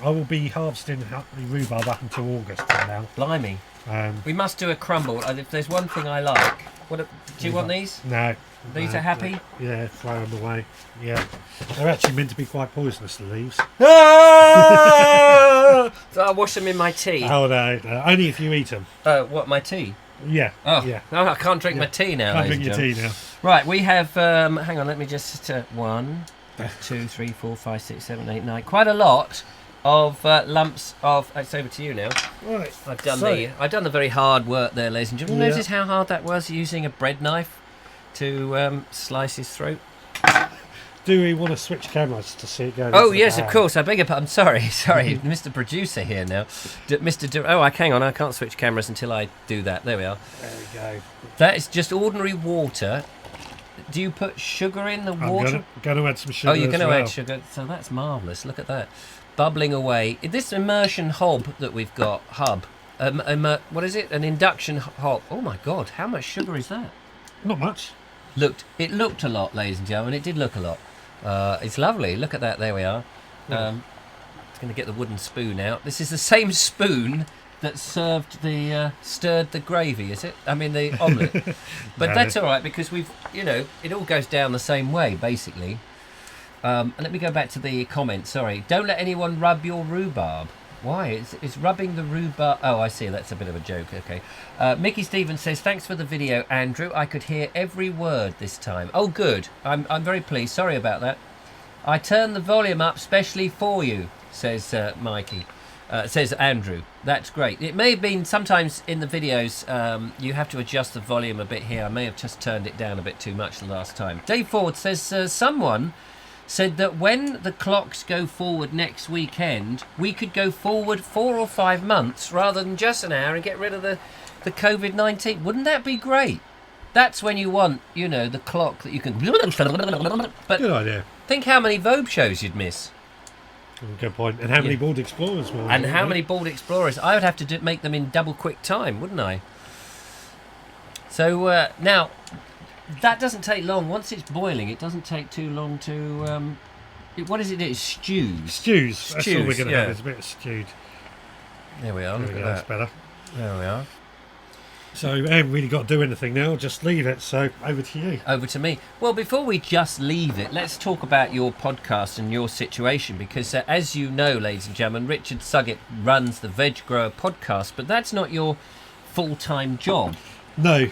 will be harvesting the rhubarb up until August from now. Blimey. Um, We must do a crumble. If there's one thing I like, do you want these? no. These no, are happy? Yeah, throw them away. Yeah. They're actually meant to be quite poisonous, the leaves. Ah! I'll wash them in my tea. Oh, no. Only if you eat them. What, my tea? Yeah. Oh, yeah. no, I can't drink my Yeah. tea now. Can't ladies drink your and tea now. gentlemen. Right, we have, hang on, let me just, 1, 2, 3, 4, 5, 6, 7, 8, 9, quite a lot of lumps of, it's over to you now. Right. I've done So- I've done the very hard work there, ladies and gentlemen. Yeah. Notice how hard that was using a bread knife to slice his throat. Do we want to switch cameras to see it going? Oh into the yes, of bag? course. I beg your pardon. Sorry, Mr. Producer here now. Hang on. I can't switch cameras until I do that. There we are. There we go. That is just ordinary water. Do you put sugar in the water? I'm going to add some sugar. Oh, you're as going to well. add sugar. So that's marvellous. Look at that, bubbling away. This immersion hob that we've got, what is it? An induction hob. Oh my God, how much sugar is that? Not much. It looked a lot, ladies and gentlemen. It did look a lot. It's lovely. Look at that. There we are. It's going to get the wooden spoon out. This is the same spoon that stirred the gravy, is it? I mean the omelette. But No. that's all right because it all goes down the same way basically. And let me go back to the comment. Sorry. Don't let anyone rub your rhubarb. Why? It's rubbing the rhubarb. Oh, I see. That's a bit of a joke. Okay. Mickey Stevens says, thanks for the video, Andrew. I could hear every word this time. Oh, good. I'm very pleased. Sorry about that. I turned the volume up specially for you, says Mikey. Says Andrew. That's great. It may have been sometimes in the videos you have to adjust the volume a bit here. I may have just turned it down a bit too much the last time. Dave Ford says, someone said that when the clocks go forward next weekend, we could go forward 4 or 5 months rather than just an hour and get rid of the COVID-19. Wouldn't that be great? That's when you want, the clock that you can... But Good idea. think how many Vobes shows you'd miss. Good point. And how many Yeah. Bald Explorers will And there how be? many Bald Explorers? I would have to make them in double quick time, wouldn't I? So now, that doesn't take long. Once it's boiling, it doesn't take too long to What is it? It's stews. Stews. That's all we're Stews, going to yeah. have is a bit of stewed. There we are. There Look we at go, that's that. better. There we are. So I haven't really got to do anything now, just leave it. So over to you. Over to me. Well, before we just leave it, let's talk about your podcast and your situation, because as you know, ladies and gentlemen, Richard Suggett runs the Veg Grower podcast, but that's not your full-time job. No.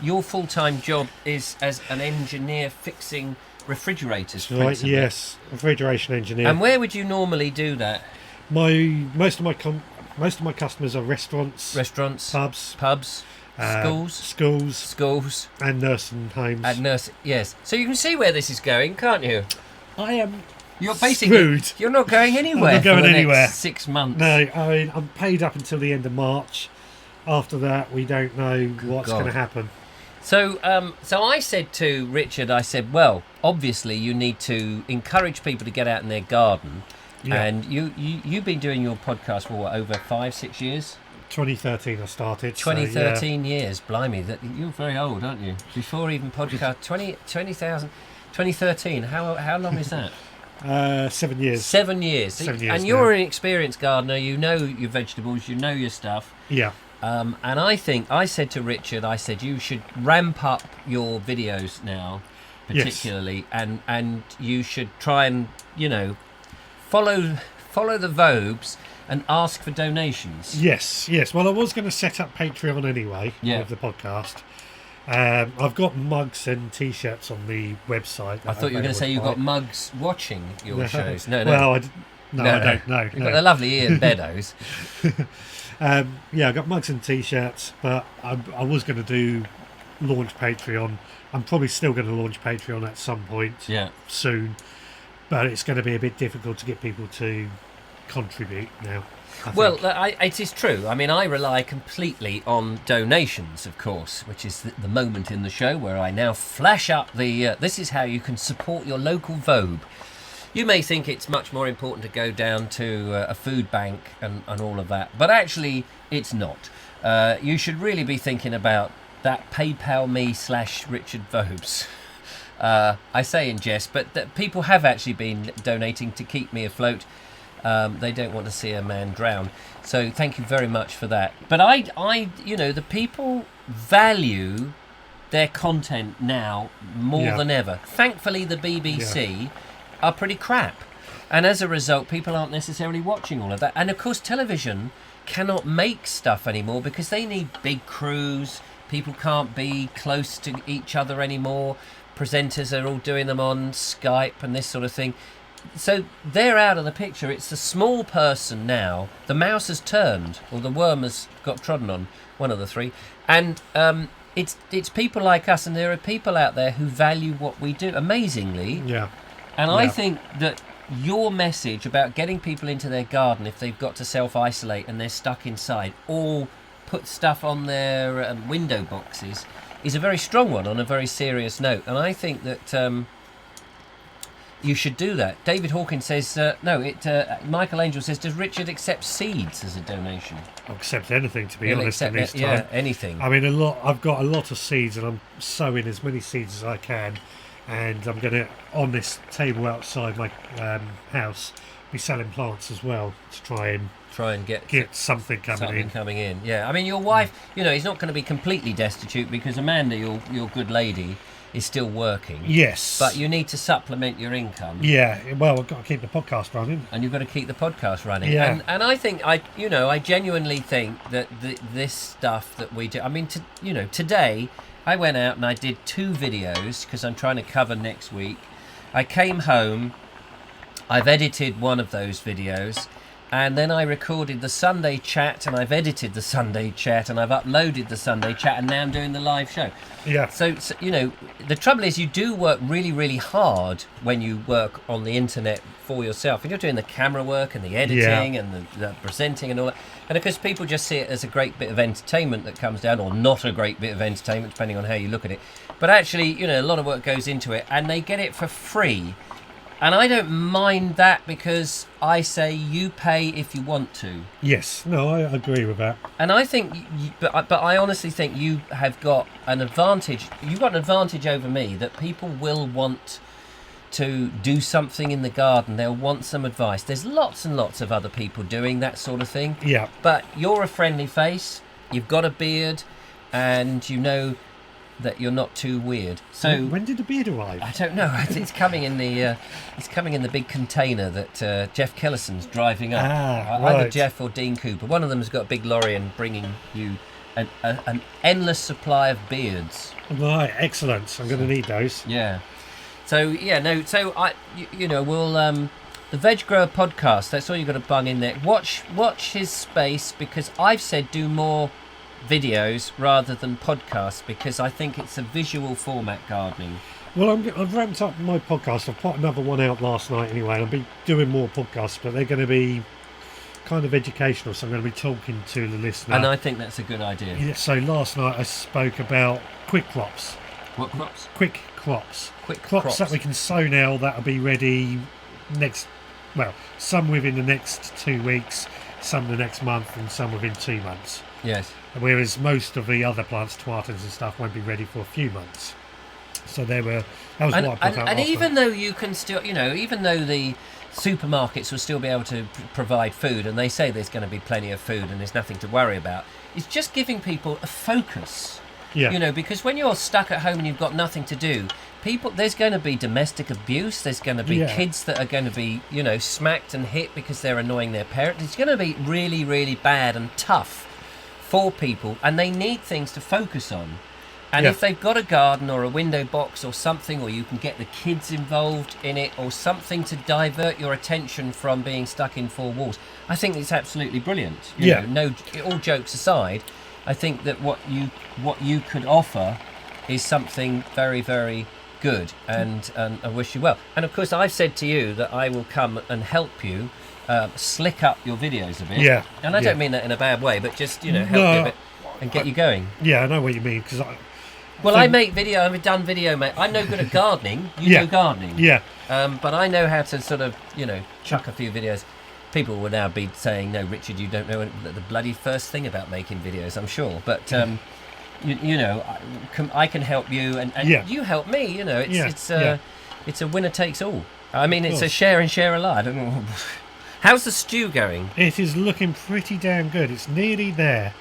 Your full-time job is as an engineer fixing refrigerators, Right, principally. yes. Refrigeration engineer. And where would you normally do that? Most of my customers are restaurants, Pubs, schools, and nursing homes. and nurse. Yes. So you can see where this is going, can't you? I am You're basically screwed. you're not going anywhere. I'm not going for the anywhere. Next 6 months. No, I mean, I'm paid up until the end of March. After that, we don't know what's God. going to happen. So I said to Richard, I said, well, obviously you need to encourage people to get out in their garden. Yeah. And you've been doing your podcast for what, over 5-6 years? 2013 I started. 2013 years, blimey! You're very old, aren't you? Before even podcast, 2013. How long is that? 7 years. 7 years. 7 years And you're now. an experienced gardener. You know your vegetables. You know your stuff. Yeah. And I said to Richard, I said you should ramp up your videos now, particularly, and you should try and follow the Vobes and ask for donations. Yes. Well, I was going to set up Patreon anyway with the podcast. I've got mugs and T-shirts on the website. I thought you were going to say you got mugs watching your shows. No. Well, I don't know. You've got the lovely Ian Beddoes. Yeah, I got mugs and T-shirts, but I was going to do launch Patreon. I'm probably still going to launch Patreon at some point soon, but it's going to be a bit difficult to get people to contribute now. Well, it is true. I mean, I rely completely on donations, of course, which is the moment in the show where I now flash up the... this is how you can support your local Vobe. You may think it's much more important to go down to a food bank and all of that, but actually it's not. You should really be thinking about that PayPal me / Richard Vobes. I say in jest, but people have actually been donating to keep me afloat. They don't want to see a man drown. So thank you very much for that. But the people value their content now more than ever. Thankfully, the BBC are pretty crap. And as a result, people aren't necessarily watching all of that. And of course, television cannot make stuff anymore because they need big crews. People can't be close to each other anymore. Presenters are all doing them on Skype and this sort of thing. So they're out of the picture. It's the small person now. The mouse has turned, or the worm has got trodden on, one of the three. And it's people like us, and there are people out there who value what we do, amazingly. Yeah. And I think that your message about getting people into their garden if they've got to self-isolate and they're stuck inside, or put stuff on their window boxes, is a very strong one on a very serious note. And I think that... you should do that. David Hawkins says, Michael Angel says, does Richard accept seeds as a donation? I'll accept anything, to be He'll honest, in accept this time. anything. I mean, I've got a lot of seeds, and I'm sowing as many seeds as I can. And I'm going to, on this table outside my house, be selling plants as well to try and get something coming in. Yeah, I mean, your wife, he's not going to be completely destitute because Amanda, your good lady, is still working. Yes. But you need to supplement your income. Yeah, well, I've got to keep the podcast running. And you've got to keep the podcast running. Yeah. And I think, I genuinely think that this stuff that we do, I mean, today I went out and I did 2 videos because I'm trying to cover next week. I came home, I've edited one of those videos, and then I recorded the Sunday chat, and I've edited the Sunday chat, and I've uploaded the Sunday chat, and now I'm doing the live show. Yeah. So the trouble is you do work really, really hard when you work on the internet for yourself. And you're doing the camera work and the editing and the presenting and all that. And of course, people just see it as a great bit of entertainment that comes down, or not a great bit of entertainment, depending on how you look at it. But actually, a lot of work goes into it, and they get it for free. And I don't mind that because I say you pay if you want to. Yes, no, I agree with that. And I think, but I honestly think you have got an advantage. You've got an advantage over me that people will want to do something in the garden, they'll want some advice. There's lots and lots of other people doing that sort of thing. Yeah. But you're a friendly face, you've got a beard, and you know that you're not too weird. So when did the beard arrive? I don't know. It's coming in the big container that Jeff Kellison's driving up. Either right. Jeff or Dean Cooper. One of them's got a big lorry and bringing you an endless supply of beards. Right, excellent. I'm going to need those. Yeah. So we'll the Veg Grower podcast. That's all you've got to bung in there. Watch his space, because I've said do more videos rather than podcasts, because I think it's a visual format gardening. Well, I've ramped up my podcast. I've put another one out last night anyway, and I'll be doing more podcasts, but they're going to be kind of educational, so I'm going to be talking to the listener. And I think that's a good idea. Yeah, so last night I spoke about quick crops. What crops? Quick crops. Quick crops that we can sow now that'll be ready some within the next 2 weeks, some the next month, and some within 2 months. Yes. Whereas most of the other plants, tomatoes and stuff, won't be ready for a few months. So that was what I put out. And even though you can still, even though the supermarkets will still be able to provide food, and they say there's going to be plenty of food and there's nothing to worry about, it's just giving people a focus. Yeah. Because when you're stuck at home and you've got nothing to do, there's going to be domestic abuse, there's going to be kids that are going to be, smacked and hit because they're annoying their parents. It's going to be really, really bad and tough for people, and they need things to focus on. And if they've got a garden or a window box or something, or you can get the kids involved in it, or something to divert your attention from being stuck in four walls, I think it's absolutely brilliant. You know, all jokes aside, I think that what you could offer is something very, very good, and I wish you well. And of course, I've said to you that I will come and help you slick up your videos a bit. Yeah. And I don't mean that in a bad way, but just help you a bit and get you going. Yeah, I know what you mean, because I've done video, mate. I'm no good at gardening. You know gardening. Yeah. But I know how to sort of, chuck a few videos. People will now be saying, no, Richard, you don't know the bloody first thing about making videos, I'm sure. But, I can help you, and you help me. It's a winner takes all. I mean, it's a share and share alike. I don't know. How's the stew going? It is looking pretty damn good. It's nearly there.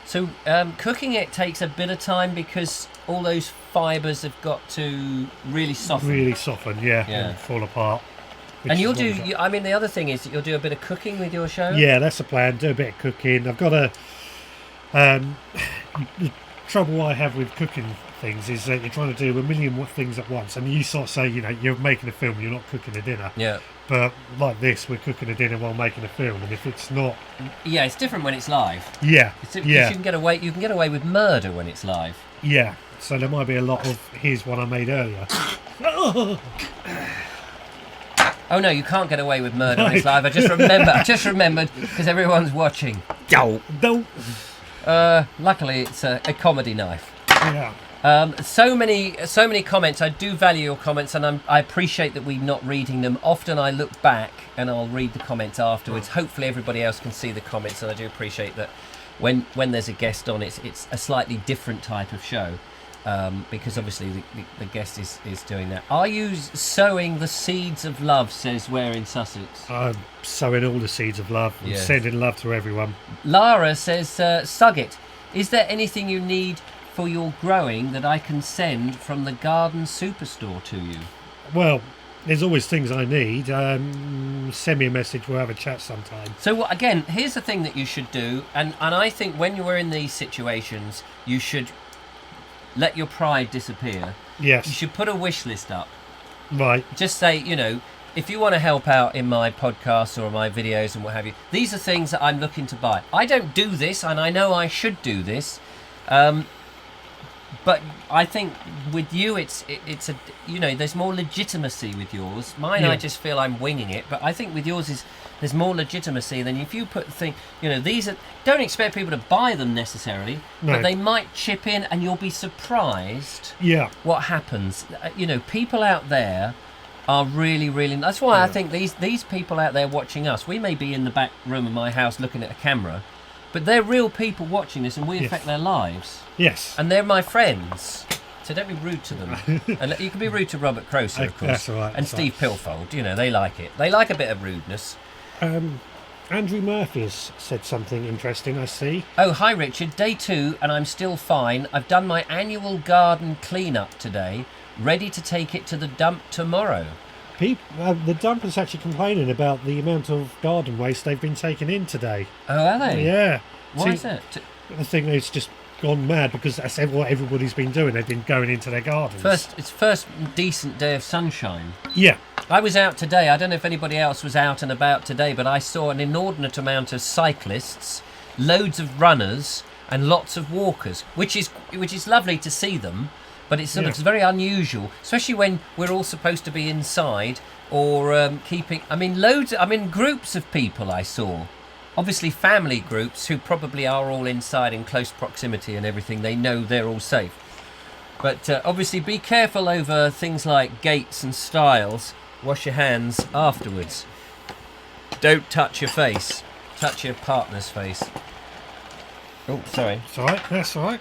So cooking it takes a bit of time, because all those fibres have got to really soften. And fall apart. And you'll do. The other thing is that you'll do a bit of cooking with your show. Yeah, that's the plan. Do a bit of cooking. I've got the trouble I have with cooking things is that you're trying to do a million things at once, and you sort of say, you're making a film, you're not cooking a dinner. Yeah. But like this, we're cooking a dinner while making a film, and if it's not, it's different when it's live. Yeah. You can get away with murder when it's live. Yeah. So there might be a lot of here's what I made earlier. Oh no, you can't get away with murder when it's live. I just remembered because everyone's watching. Don't. Luckily, it's a comedy knife. Yeah. So many comments. I do value your comments, and I appreciate that we're not reading them. Often I look back and I'll read the comments afterwards. Hopefully everybody else can see the comments, and I do appreciate that when there's a guest on, it's a slightly different type of show, because obviously the guest is doing that. Are you sowing the seeds of love, says Where in Sussex? I'm sowing all the seeds of love. I'm sending love to everyone. Lara says, Sugget, is there anything you need for your growing that I can send from the garden superstore to you? Well, there's always things I need. Send me a message, we'll have a chat sometime. So again, here's the thing that you should do, and I think when you are in these situations, you should let your pride disappear. Yes. You should put a wish list up. Right. Just say, if you want to help out in my podcasts or my videos and what have you, these are things that I'm looking to buy. I don't do this, and I know I should do this. But I think with you, it's there's more legitimacy with yours. Mine, I just feel I'm winging it. But I think with yours there's more legitimacy than if you put the thing. These are, don't expect people to buy them necessarily, but they might chip in, and you'll be surprised. Yeah. What happens? People out there are really, really. That's why I think these people out there watching us. We may be in the back room of my house looking at a camera, but they're real people watching this, and we affect their lives. Yes. And they're my friends. So don't be rude to them. And you can be rude to Robert Crozier, of course. That's all right. And Steve Pilfold. You know, they like it. They like a bit of rudeness. Andrew Murphy has said something interesting, I see. Oh, hi, Richard. Day 2, and I'm still fine. I've done my annual garden clean-up today. Ready to take it to the dump tomorrow. The dumpers actually complaining about the amount of garden waste they've been taking in today. Oh, are they? Yeah. Why is that? I think it's just gone mad because that's what everybody's been doing. They've been going into their gardens. It's first decent day of sunshine. Yeah. I was out today. I don't know if anybody else was out and about today, but I saw an inordinate amount of cyclists, loads of runners, and lots of walkers, which is lovely to see them. But it's sort of very unusual, especially when we're all supposed to be inside or groups of people I saw. Obviously family groups who probably are all inside in close proximity and everything. They know they're all safe. But obviously be careful over things like gates and stiles. Wash your hands afterwards. Don't touch your face. Touch your partner's face. Oh, sorry. It's all right. That's all right.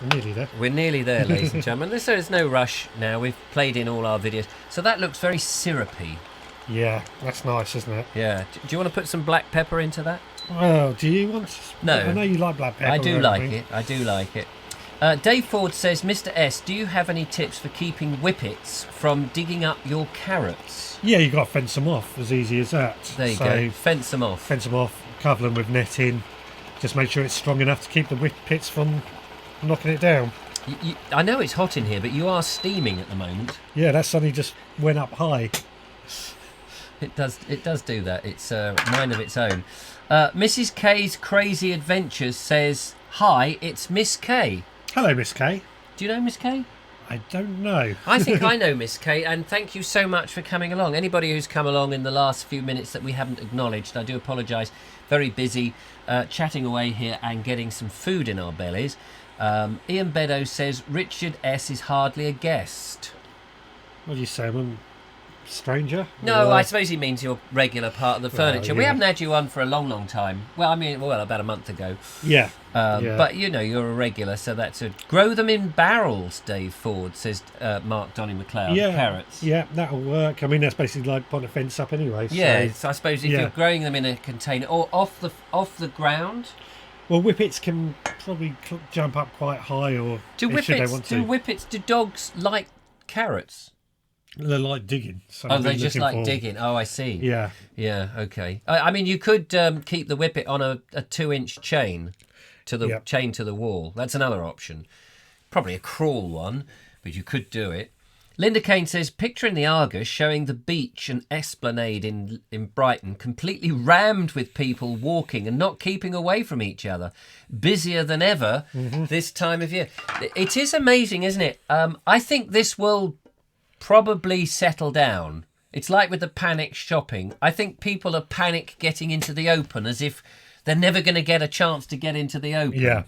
We're nearly there. We're nearly there, ladies and gentlemen. There's no rush now. We've played in all our videos. So that looks very syrupy. Yeah, that's nice, isn't it? Yeah. Do you want to put some black pepper into that? Well, do you want to? No. I know you like black pepper. I do like it. Dave Ford says, Mr. S, do you have any tips for keeping whippets from digging up your carrots? Yeah, you've got to fence them off, as easy as that. There you go. Fence them off. Fence them off, cover them with netting. Just make sure it's strong enough to keep the whippets from knocking it down. I know it's hot in here, but you are steaming at the moment. Yeah, that suddenly just went up high. It does do that. It's mind of its own. Mrs. K's Crazy Adventures says, hi, it's Miss K. Hello, Miss K. Do you know Miss K? I don't know. I think I know Miss K, and thank you so much for coming along. Anybody who's come along in the last few minutes that we haven't acknowledged, I do apologise. Very busy chatting away here and getting some food in our bellies. Ian Beddoes says, Richard S is hardly a guest. What do you say, I'm a stranger? No, I suppose he means you're regular part of the furniture. yeah. We haven't had you on for a long, long time. Well, about a month ago. Yeah. But, you're a regular, so that's a... Grow them in barrels, Dave Ford, says Mark Donny McLeod. Yeah. Carrots. Yeah, that'll work. I mean, that's basically like putting a fence up anyway. Yeah, so I suppose if you're growing them in a container or off the ground... Well, whippets can probably jump up quite high, or do whippets, do dogs like carrots? They like digging. So they just like digging. Oh, I see. Yeah. Yeah, okay. I mean, you could keep the whippet on a 2-inch chain to the wall. That's another option. Probably a crawl one, but you could do it. Linda Kane says, picture in the Argus showing the beach and esplanade in Brighton completely rammed with people walking and not keeping away from each other. Busier than ever this time of year. It is amazing, isn't it? I think this will probably settle down. It's like with the panic shopping. I think people are panic getting into the open as if they're never going to get a chance to get into the open. Yeah.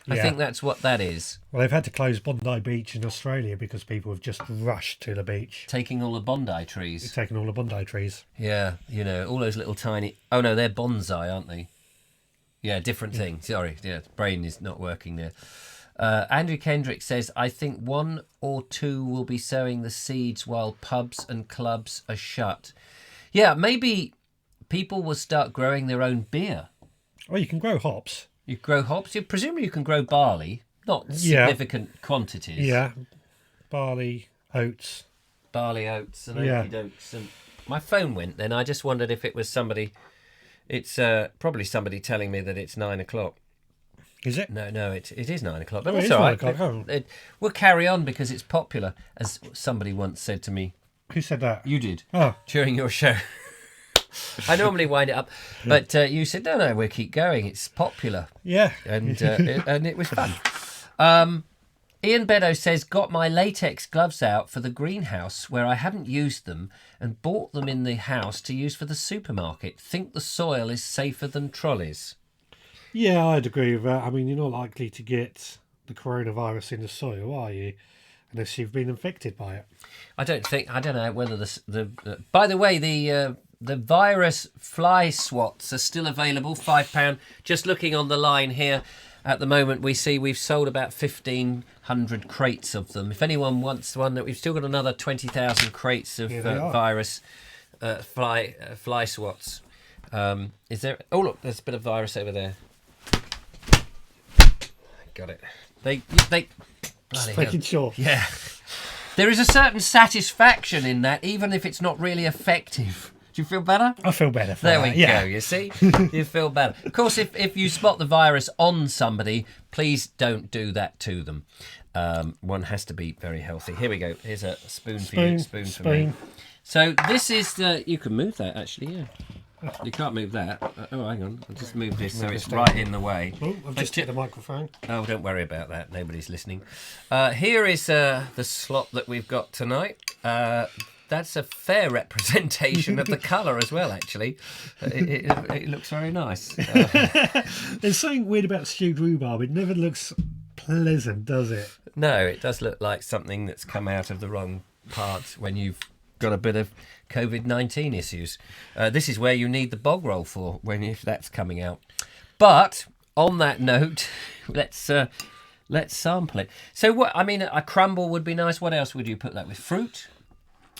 I think that's what that is. Well, they've had to close Bondi Beach in Australia because people have just rushed to the beach. Taking all the Bondi trees. Taking all the Bondi trees. Yeah, all those little tiny... Oh, no, they're bonsai, aren't they? Yeah, different thing. Sorry, brain is not working there. Andrew Kendrick says, I think 1 or 2 will be sowing the seeds while pubs and clubs are shut. Yeah, maybe people will start growing their own beer. Well, you can grow hops. You grow hops? Presumably you can grow barley, not significant quantities. Yeah, barley, oats. Barley, oats and oaky oats. And my phone went then. I just wondered if it was somebody... It's probably somebody telling me that it's 9 o'clock. Is it? No, it is 9 o'clock. But it's all 9 right. o'clock. We'll carry on because it's popular, as somebody once said to me. Who said that? You did. Oh. During your show. I normally wind it up, but you said, no, we'll keep going. It's popular. Yeah. And it was fun. Ian Beddoes says, got my latex gloves out for the greenhouse where I haven't used them and bought them in the house to use for the supermarket. Think the soil is safer than trolleys. Yeah, I'd agree with that. I mean, you're not likely to get the coronavirus in the soil, are you? Unless you've been infected by it. I don't know whether by the way, the virus fly swats are still available, £5. Just looking on the line here. At the moment, we've sold about 1,500 crates of them. If anyone wants one, we've still got another 20,000 crates of virus fly swats. Is there? Oh look, there's a bit of virus over there. Got it. They. Just making sure. Yeah. There is a certain satisfaction in that, even if it's not really effective. Do you feel better? I feel better for there that. we go, you see? You feel better. Of course, if you spot the virus on somebody, please don't do that to them. One has to be very healthy. Here we go. Here's a spoon for you. Spoon for me. So this is the... You can move that, actually, yeah. You can't move that. Oh, hang on. I'll just move this so it's right in the way. Oh, I've just hit the microphone. Oh, don't worry about that. Nobody's listening. Here is the slop that we've got tonight. That's a fair representation of the colour as well, actually. It looks very nice. There's something weird about stewed rhubarb. It never looks pleasant, does it? No, it does look like something that's come out of the wrong part when you've got a bit of COVID-19 issues. This is where you need the bog roll for, if that's coming out. But on that note, let's sample it. So what? I mean, a crumble would be nice. What else would you put that with? Fruit?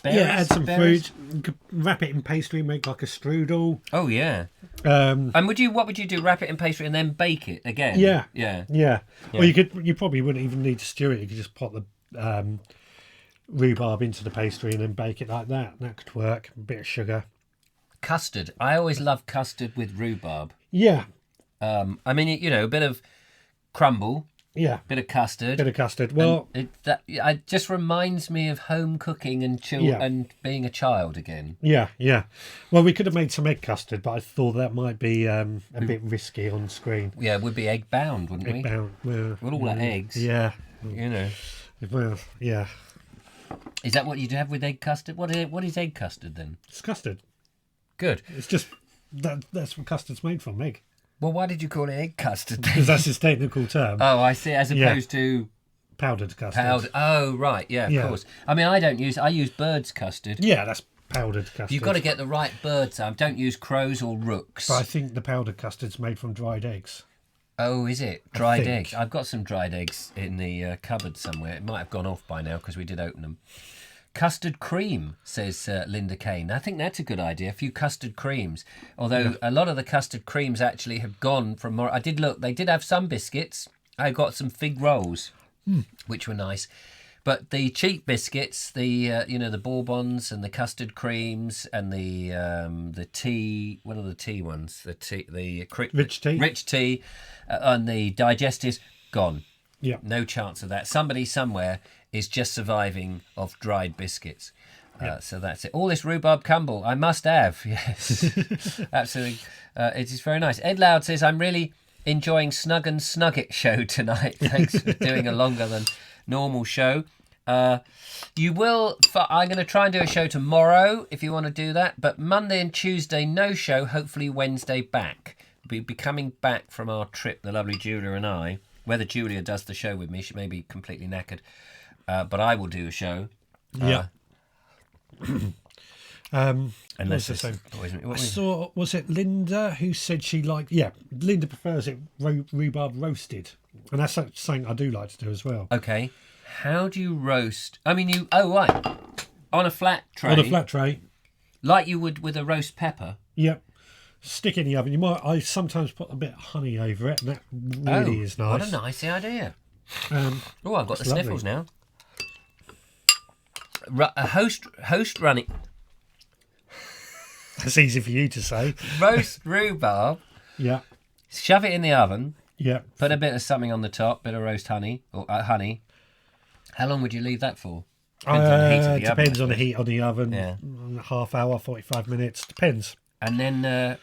Berries, add some fruit. You could wrap it in pastry, make like a strudel. Oh yeah. And what would you do? Wrap it in pastry and then bake it again? Yeah. Or you probably wouldn't even need to stew it. You could just pop the rhubarb into the pastry and then bake it like that. That could work. A bit of sugar. Custard. I always love custard with rhubarb. Yeah. I mean, a bit of crumble. Yeah. Bit of custard. Well, it just reminds me of home cooking and and being a child again. Yeah. Well, we could have made some egg custard, but I thought that might be a bit risky on screen. Yeah, it would be egg bound, wouldn't we? Egg bound. Well, with all the eggs. Yeah. Well, yeah. Is that what you'd have with egg custard? What is egg custard then? It's custard. Good. It's just that's what custard's made from, egg. Well, why did you call it egg custard? Because that's its technical term. Oh, I see. As opposed to powdered custard. Oh, right. Yeah, of course. I mean, I use bird's custard. Yeah, that's powdered custard. You've got to get the right birds. Don't use crows or rooks. But I think the powdered custard's made from dried eggs. Oh, is it? Dried eggs. I've got some dried eggs in the cupboard somewhere. It might have gone off by now because we did open them. Custard cream, says Linda Kane. I think that's a good idea. A few custard creams. Although a lot of the custard creams actually have gone from more... I did look. They did have some biscuits. I got some fig rolls, which were nice. But the cheap biscuits, the Bourbons and the custard creams and the tea... What are the tea ones? Rich tea and the digestives, gone. Yeah. No chance of that. Somebody somewhere is just surviving off dried biscuits. So that's it. All this rhubarb crumble, I must have. Yes, absolutely. It is very nice. Ed Loud says, I'm really enjoying Snug and Snugget show tonight. Thanks for doing a longer than normal show. You will... I'm going to try and do a show tomorrow if you want to do that. But Monday and Tuesday, no show. Hopefully Wednesday back. We'll be coming back from our trip, the lovely Julia and I. Whether Julia does the show with me, she may be completely knackered. But I will do a show. Yeah. Unless I saw, was it Linda who said she liked... Yeah, Linda prefers it rhubarb roasted. And that's something I do like to do as well. Okay. How do you roast... I mean, right. On a flat tray. On a flat tray. Like you would with a roast pepper. Yep. Stick in the oven. I sometimes put a bit of honey over it, and that really is nice. What a nice idea. I've got the lovely. sniffles now. Host running. That's easy for you to say. Roast rhubarb. Yeah. Shove it in the oven. Yeah. Put a bit of something on the top, bit of roast honey or honey. How long would you leave that for? Depends on the heat of the oven. Depends on the heat on the oven. Yeah. Half hour, 45 minutes. Depends. And then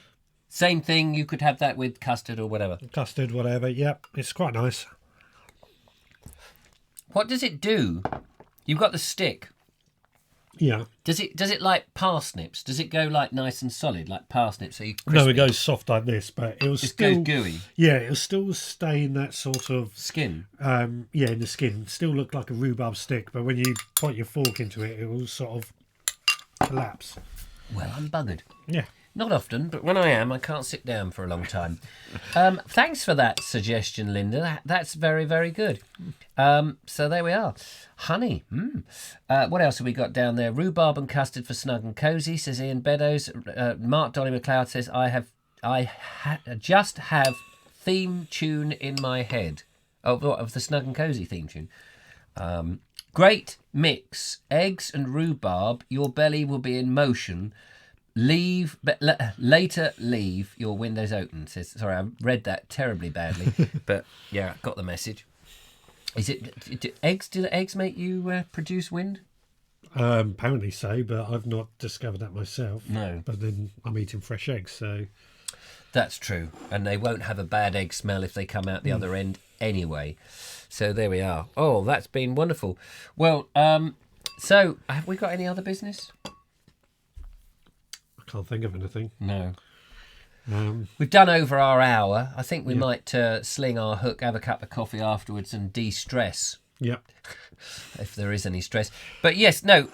same thing. You could have that with custard or whatever. Custard, whatever. Yep. It's quite nice. What does it do? You've got the stick. Yeah. Does it like parsnips? Does it go like nice and solid like parsnips? So no, it goes soft like this, but it will still goes gooey. Yeah, it'll still stay in that sort of skin. In the skin. Still look like a rhubarb stick, but when you put your fork into it, it will sort of collapse. Well, I'm buggered. Yeah. Not often, but when I am, I can't sit down for a long time. Thanks for that suggestion, Linda. That's very, very good. So there we are. Honey. What else have we got down there? Rhubarb and custard for snug and cosy, says Ian Beddoes. Mark Donny McLeod says, I just have theme tune in my head. Of the snug and cosy theme tune. Great mix. Eggs and rhubarb. Your belly will be in motion. Later leave your windows open. Says, sorry, I read that terribly badly, but yeah, got the message. Is it eggs? Do the eggs make you produce wind? Apparently so, but I've not discovered that myself. No. But then I'm eating fresh eggs, so... That's true. And they won't have a bad egg smell if they come out the other end anyway. So there we are. Oh, that's been wonderful. Well, so have we got any other business? I can't think of anything. No. We've done over our hour. I think we might sling our hook, have a cup of coffee afterwards and de-stress. Yep. If there is any stress. But yes, no,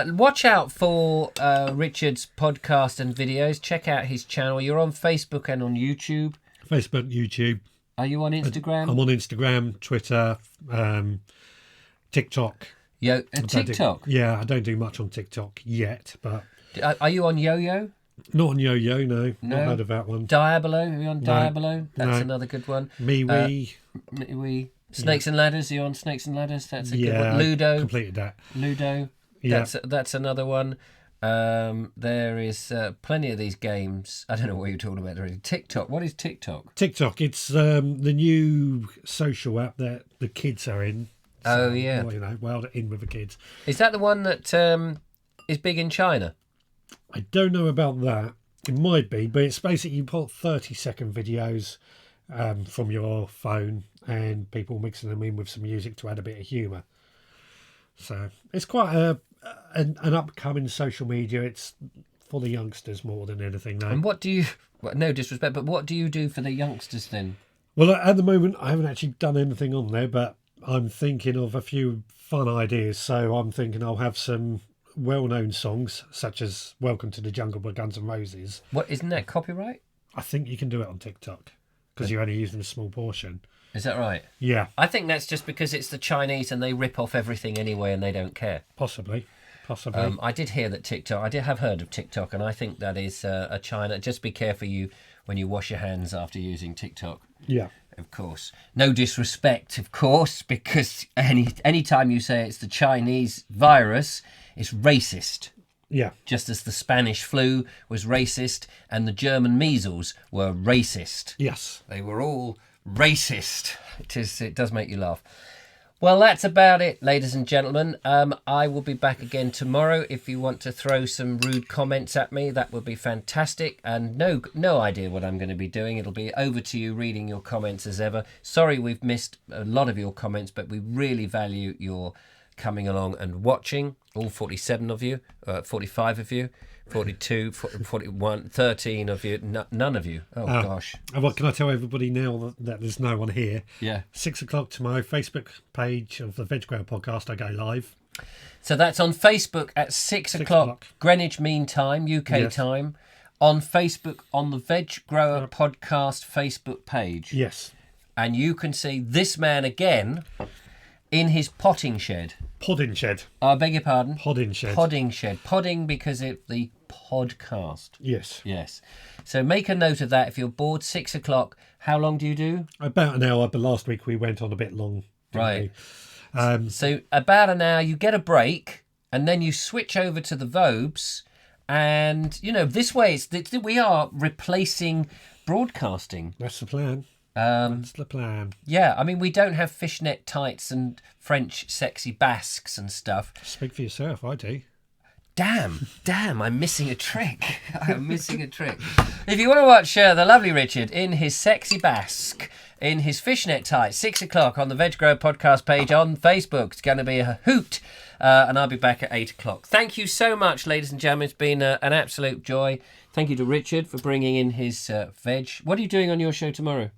watch out for Richard's podcast and videos. Check out his channel. You're on Facebook and on YouTube. Facebook, YouTube. Are you on Instagram? I'm on Instagram, Twitter, TikTok. TikTok? I don't do much on TikTok yet, but... Are you on Yo-Yo? Not on Yo-Yo, no. Not heard of that one. Diabolo? Are you on Diabolo? That's another good one. MeWe. Snakes and Ladders? Are you on Snakes and Ladders? That's a good one. Ludo? Completed that. Ludo? Yeah. That's another one. There is plenty of these games. I don't know what you're talking about already. TikTok. What is TikTok? TikTok. It's the new social app that the kids are in. So, yeah. Well, in with the kids. Is that the one that is big in China? I don't know about that. It might be, but it's basically you put 30-second videos from your phone and people mixing them in with some music to add a bit of humour. So it's quite an upcoming social media. It's for the youngsters more than anything, though. And what do you... no disrespect, but what do you do for the youngsters then? Well, at the moment, I haven't actually done anything on there, but I'm thinking of a few fun ideas. So I'm thinking I'll have some well-known songs, such as Welcome to the Jungle by Guns N' Roses. What, isn't that copyright? I think you can do it on TikTok, because you're only using a small portion. Is that right? Yeah. I think that's just because it's the Chinese and they rip off everything anyway and they don't care. Possibly. I did hear that TikTok, I have heard of TikTok, and I think that is a China. Just be careful when you wash your hands after using TikTok. Yeah. Of course. No disrespect, of course, because any time you say it's the Chinese virus, it's racist. Yeah. Just as the Spanish flu was racist and the German measles were racist. Yes. They were all racist. It does make you laugh. Well, that's about it, ladies and gentlemen. I will be back again tomorrow. If you want to throw some rude comments at me, that would be fantastic. And no idea what I'm going to be doing. It'll be over to you reading your comments as ever. Sorry we've missed a lot of your comments, but we really value your coming along and watching. All 47 of you, 45 of you, 42, 41, 13 of you, none of you. Oh, gosh. What can I tell everybody now that there's no one here? Yeah. 6 o'clock to my Facebook page of the Veg Grower Podcast, I go live. So that's on Facebook at 6 o'clock, Greenwich Mean Time, UK time, on Facebook on the Veg Grower Podcast Facebook page. Yes. And you can see this man again in his potting shed. Podding shed. I beg your pardon? Podding shed. Podding shed. Podding because of the podcast. Yes. Yes. So make a note of that. If you're bored, 6 o'clock. How long do you do? About an hour, but last week we went on a bit long. Right. So about an hour, you get a break, and then you switch over to the Vobes, and, this way we are replacing broadcasting. That's the plan. That's the plan. Yeah, I mean, we don't have fishnet tights and French sexy basques and stuff. Speak for yourself, I do. Damn, I'm missing a trick. I'm missing a trick. If you want to watch the lovely Richard in his sexy basque, in his fishnet tights, 6 o'clock on the Veg Grower Podcast page on Facebook, it's going to be a hoot. And I'll be back at 8 o'clock. Thank you so much, ladies and gentlemen. It's been an absolute joy. Thank you to Richard for bringing in his veg. What are you doing on your show tomorrow?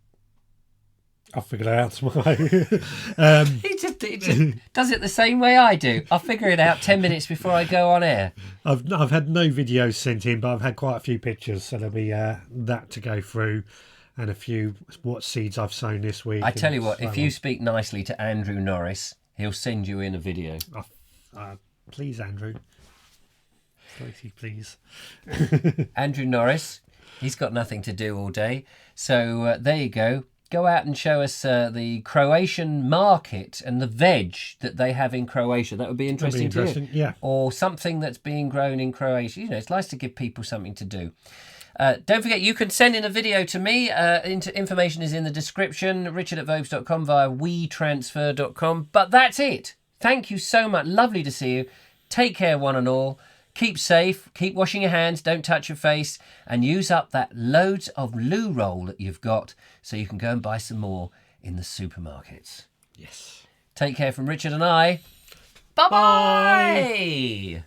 I'll figure it out tomorrow. He just does it the same way I do. I'll figure it out 10 minutes before I go on air. I've had no videos sent in, but I've had quite a few pictures, so there'll be that to go through, and a few what seeds I've sown this week. I tell you what, if you speak nicely to Andrew Norris, he'll send you in a video. Please, Andrew. Please. Andrew Norris, he's got nothing to do all day, so there you go. Go out and show us the Croatian market and the veg that they have in Croatia. That would be interesting to you. Yeah. Or something that's being grown in Croatia. You know, it's nice to give people something to do. Don't forget, you can send in a video to me. Information is in the description. Richard@vobes.com via wetransfer.com. But that's it. Thank you so much. Lovely to see you. Take care, one and all. Keep safe, keep washing your hands, don't touch your face, and use up that loads of loo roll that you've got so you can go and buy some more in the supermarkets. Yes. Take care from Richard and I. Bye-bye!